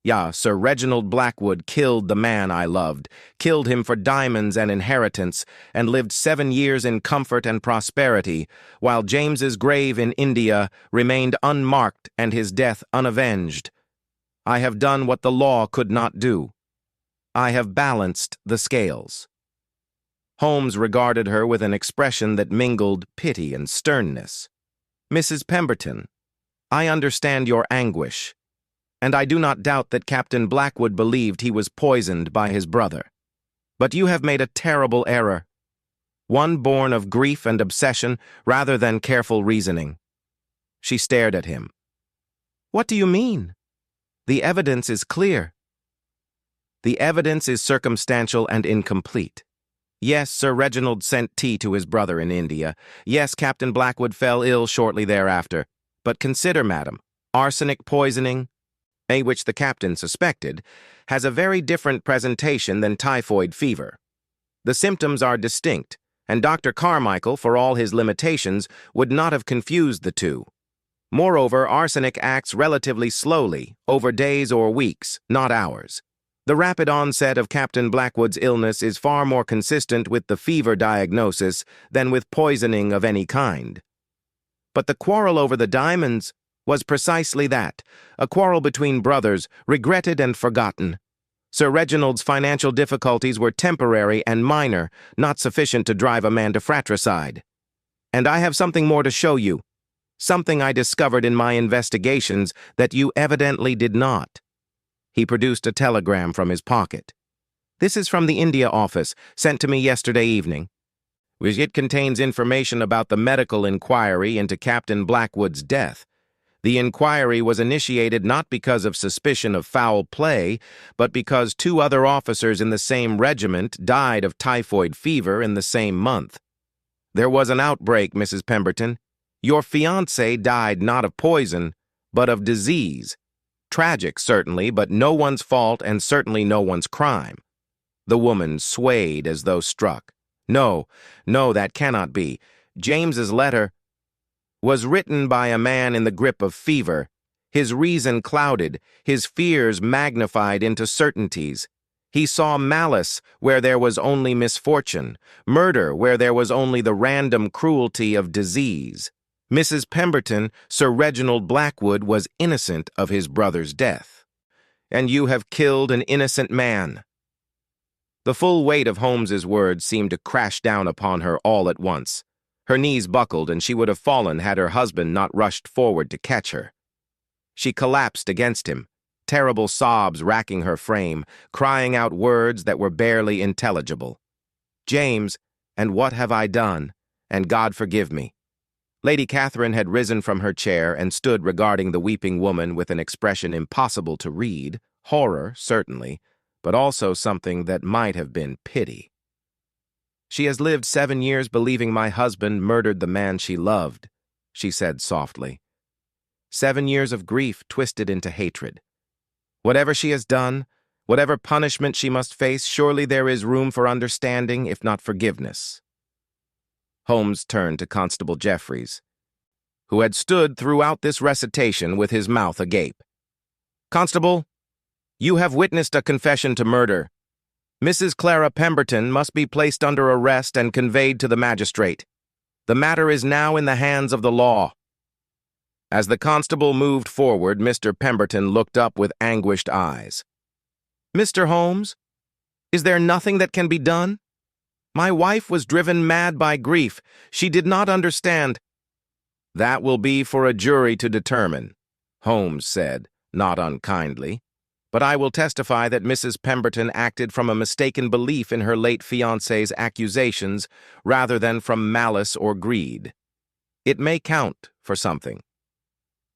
"Yeah, Sir Reginald Blackwood killed the man I loved, killed him for diamonds and inheritance, and lived 7 years in comfort and prosperity, while James's grave in India remained unmarked and his death unavenged. I have done what the law could not do. I have balanced the scales." Holmes regarded her with an expression that mingled pity and sternness. "Mrs. Pemberton, I understand your anguish, and I do not doubt that Captain Blackwood believed he was poisoned by his brother. But you have made a terrible error, one born of grief and obsession rather than careful reasoning." She stared at him. "What do you mean? The evidence is clear." "The evidence is circumstantial and incomplete. Yes, Sir Reginald sent tea to his brother in India. Yes, Captain Blackwood fell ill shortly thereafter. But consider, madam, arsenic poisoning, which the captain suspected, has a very different presentation than typhoid fever. The symptoms are distinct, and Dr. Carmichael, for all his limitations, would not have confused the two. Moreover, arsenic acts relatively slowly, over days or weeks, not hours. The rapid onset of Captain Blackwood's illness is far more consistent with the fever diagnosis than with poisoning of any kind. But the quarrel over the diamonds was precisely that, a quarrel between brothers, regretted and forgotten. Sir Reginald's financial difficulties were temporary and minor, not sufficient to drive a man to fratricide. And I have something more to show you, something I discovered in my investigations that you evidently did not." He produced a telegram from his pocket. "This is from the India office, sent to me yesterday evening. It contains information about the medical inquiry into Captain Blackwood's death. The inquiry was initiated not because of suspicion of foul play, but because 2 other officers in the same regiment died of typhoid fever in the same month. There was an outbreak, Mrs. Pemberton. Your fiancé died not of poison, but of disease. Tragic, certainly, but no one's fault and certainly no one's crime." The woman swayed as though struck. No, that cannot be. James's letter was written by a man in the grip of fever, his reason clouded, his fears magnified into certainties. He saw malice where there was only misfortune, murder where there was only the random cruelty of disease. Mrs. Pemberton, Sir Reginald Blackwood, was innocent of his brother's death. "And you have killed an innocent man." The full weight of Holmes's words seemed to crash down upon her all at once. Her knees buckled, and she would have fallen had her husband not rushed forward to catch her. She collapsed against him, terrible sobs racking her frame, crying out words that were barely intelligible. "James, and what have I done? And God forgive me." Lady Catherine had risen from her chair and stood regarding the weeping woman with an expression impossible to read, horror, certainly, but also something that might have been pity. "She has lived 7 years believing my husband murdered the man she loved," she said softly. 7 years of grief twisted into hatred. Whatever she has done, whatever punishment she must face, surely there is room for understanding, if not forgiveness. Holmes turned to Constable Jeffreys, who had stood throughout this recitation with his mouth agape. "Constable, you have witnessed a confession to murder. Mrs. Clara Pemberton must be placed under arrest and conveyed to the magistrate. The matter is now in the hands of the law." As the constable moved forward, Mr. Pemberton looked up with anguished eyes. "Mr. Holmes, is there nothing that can be done? My wife was driven mad by grief. She did not understand." "That will be for a jury to determine," Holmes said, not unkindly. "But I will testify that Mrs. Pemberton acted from a mistaken belief in her late fiancé's accusations rather than from malice or greed. It may count for something."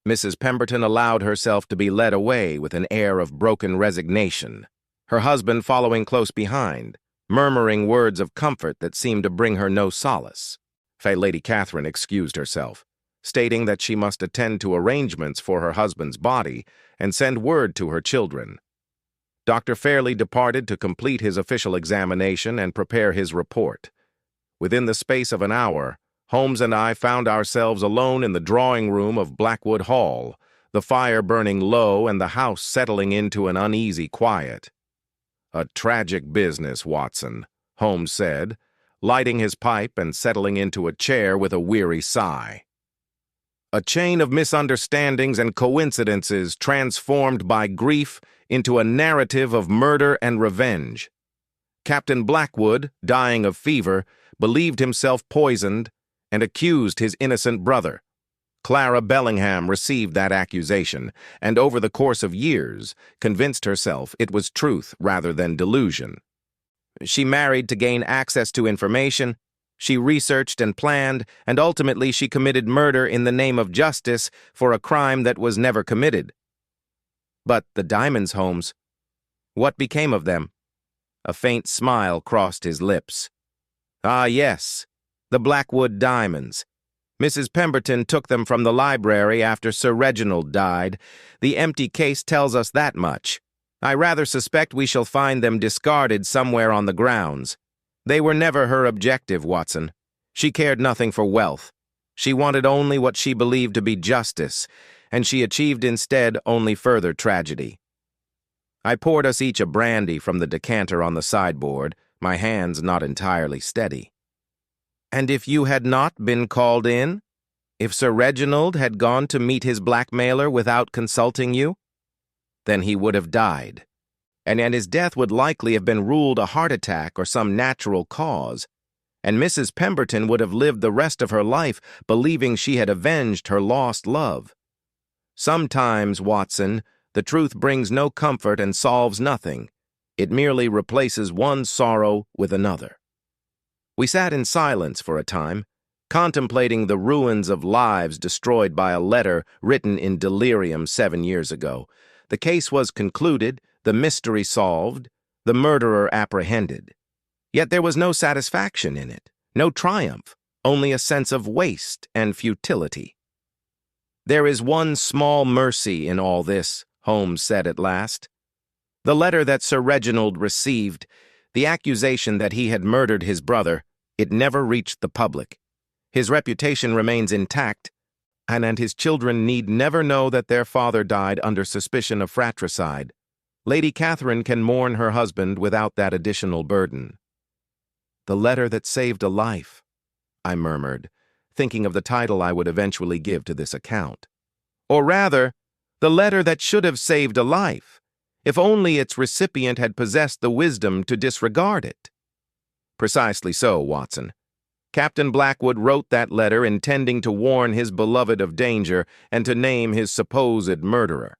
Mrs. Pemberton allowed herself to be led away with an air of broken resignation, her husband following close behind, murmuring words of comfort that seemed to bring her no solace. Lady Catherine excused herself, stating that she must attend to arrangements for her husband's body and send word to her children. Dr. Fairley departed to complete his official examination and prepare his report. Within the space of an hour, Holmes and I found ourselves alone in the drawing room of Blackwood Hall, the fire burning low and the house settling into an uneasy quiet. "A tragic business, Watson," Holmes said, lighting his pipe and settling into a chair with a weary sigh. "A chain of misunderstandings and coincidences transformed by grief into a narrative of murder and revenge. Captain Blackwood, dying of fever, believed himself poisoned and accused his innocent brother. Clara Bellingham received that accusation, and over the course of years, convinced herself it was truth rather than delusion. She married to gain access to information, she researched and planned, and ultimately she committed murder in the name of justice for a crime that was never committed. But the diamonds, Holmes, what became of them?" A faint smile crossed his lips. "Ah, yes, the Blackwood diamonds. Mrs. Pemberton took them from the library after Sir Reginald died. The empty case tells us that much. I rather suspect we shall find them discarded somewhere on the grounds. They were never her objective, Watson. She cared nothing for wealth. She wanted only what she believed to be justice, and she achieved instead only further tragedy." I poured us each a brandy from the decanter on the sideboard, my hands not entirely steady. "And if you had not been called in? If Sir Reginald had gone to meet his blackmailer without consulting you? Then he would have died. And his death would likely have been ruled a heart attack or some natural cause. And Mrs. Pemberton would have lived the rest of her life believing she had avenged her lost love. Sometimes, Watson, The truth brings no comfort and solves nothing. It merely replaces one sorrow with another. We sat in silence for a time, contemplating the ruins of lives destroyed by a letter written in delirium 7 years ago. The case was concluded, the mystery solved, the murderer apprehended. Yet there was no satisfaction in it, no triumph, only a sense of waste and futility. "There is one small mercy in all this," Holmes said at last. "The letter that Sir Reginald received, the accusation that he had murdered his brother, it never reached the public. His reputation remains intact, and his children need never know that their father died under suspicion of fratricide. Lady Catherine can mourn her husband without that additional burden." "The letter that saved a life," I murmured, thinking of the title I would eventually give to this account. "Or rather, the letter that should have saved a life, if only its recipient had possessed the wisdom to disregard it." "Precisely so, Watson. Captain Blackwood wrote that letter intending to warn his beloved of danger and to name his supposed murderer.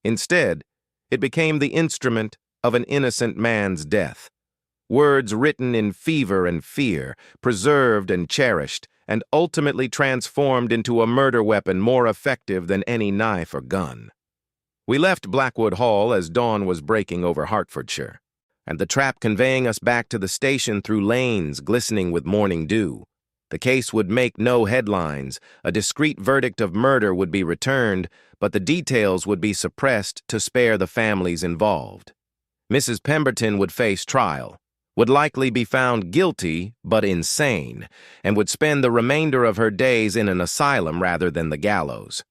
Instead, it became the instrument of an innocent man's death. Words written in fever and fear, preserved and cherished, and ultimately transformed into a murder weapon more effective than any knife or gun." We left Blackwood Hall as dawn was breaking over Hertfordshire, and the trap conveying us back to the station through lanes glistening with morning dew. The case would make no headlines, a discreet verdict of murder would be returned, but the details would be suppressed to spare the families involved. Mrs. Pemberton would face trial, would likely be found guilty but insane, and would spend the remainder of her days in an asylum rather than the gallows.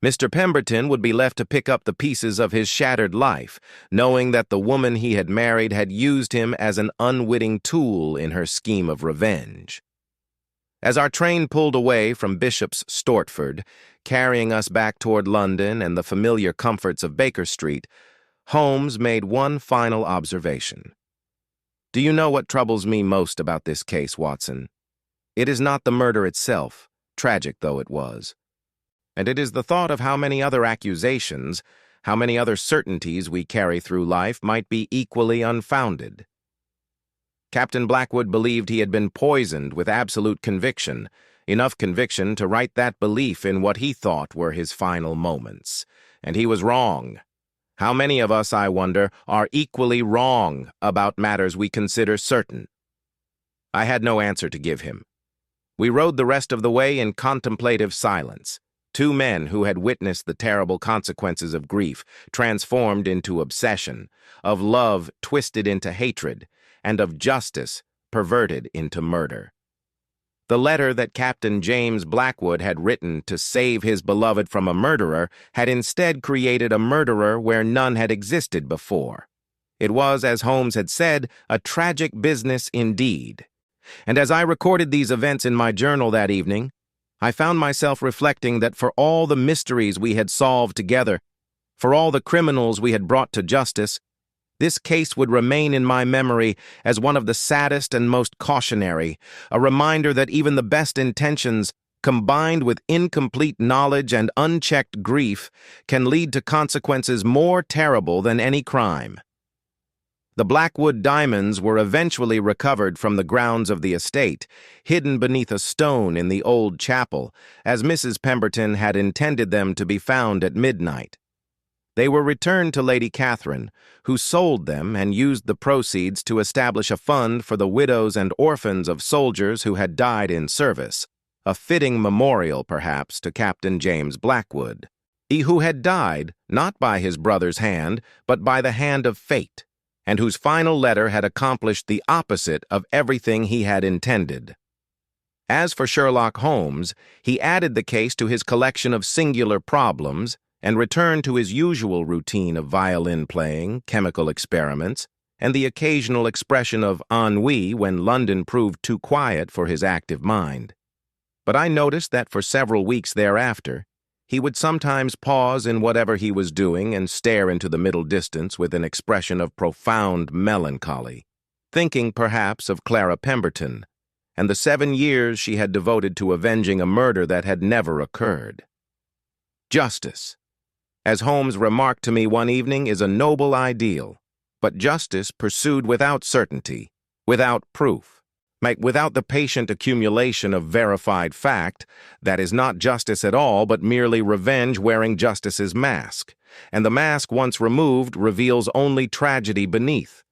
Mr. Pemberton would be left to pick up the pieces of his shattered life, knowing that the woman he had married had used him as an unwitting tool in her scheme of revenge. As our train pulled away from Bishop's Stortford, carrying us back toward London and the familiar comforts of Baker Street, Holmes made one final observation. "Do you know what troubles me most about this case, Watson? It is not the murder itself, tragic though it was. And it is the thought of how many other accusations, how many other certainties we carry through life might be equally unfounded. Captain Blackwood believed he had been poisoned with absolute conviction, enough conviction to write that belief in what he thought were his final moments. And he was wrong. How many of us, I wonder, are equally wrong about matters we consider certain?" I had no answer to give him. We rode the rest of the way in contemplative silence. Two men who had witnessed the terrible consequences of grief transformed into obsession, of love twisted into hatred, and of justice perverted into murder. The letter that Captain James Blackwood had written to save his beloved from a murderer had instead created a murderer where none had existed before. It was, as Holmes had said, a tragic business indeed. And as I recorded these events in my journal that evening, I found myself reflecting that for all the mysteries we had solved together, for all the criminals we had brought to justice, this case would remain in my memory as one of the saddest and most cautionary, a reminder that even the best intentions, combined with incomplete knowledge and unchecked grief, can lead to consequences more terrible than any crime. The Blackwood diamonds were eventually recovered from the grounds of the estate, hidden beneath a stone in the old chapel, as Mrs. Pemberton had intended them to be found at midnight. They were returned to Lady Catherine, who sold them and used the proceeds to establish a fund for the widows and orphans of soldiers who had died in service, a fitting memorial, perhaps, to Captain James Blackwood, he who had died not by his brother's hand, but by the hand of fate, and whose final letter had accomplished the opposite of everything he had intended. As for Sherlock Holmes, he added the case to his collection of singular problems and returned to his usual routine of violin playing, chemical experiments, and the occasional expression of ennui when London proved too quiet for his active mind. But I noticed that for several weeks thereafter, he would sometimes pause in whatever he was doing and stare into the middle distance with an expression of profound melancholy, thinking perhaps of Clara Pemberton and the 7 years she had devoted to avenging a murder that had never occurred. Justice. As Holmes remarked to me one evening, is a noble ideal, but justice pursued without certainty, without proof, without the patient accumulation of verified fact, that is not justice at all, but merely revenge wearing justice's mask. And the mask, once removed, reveals only tragedy beneath.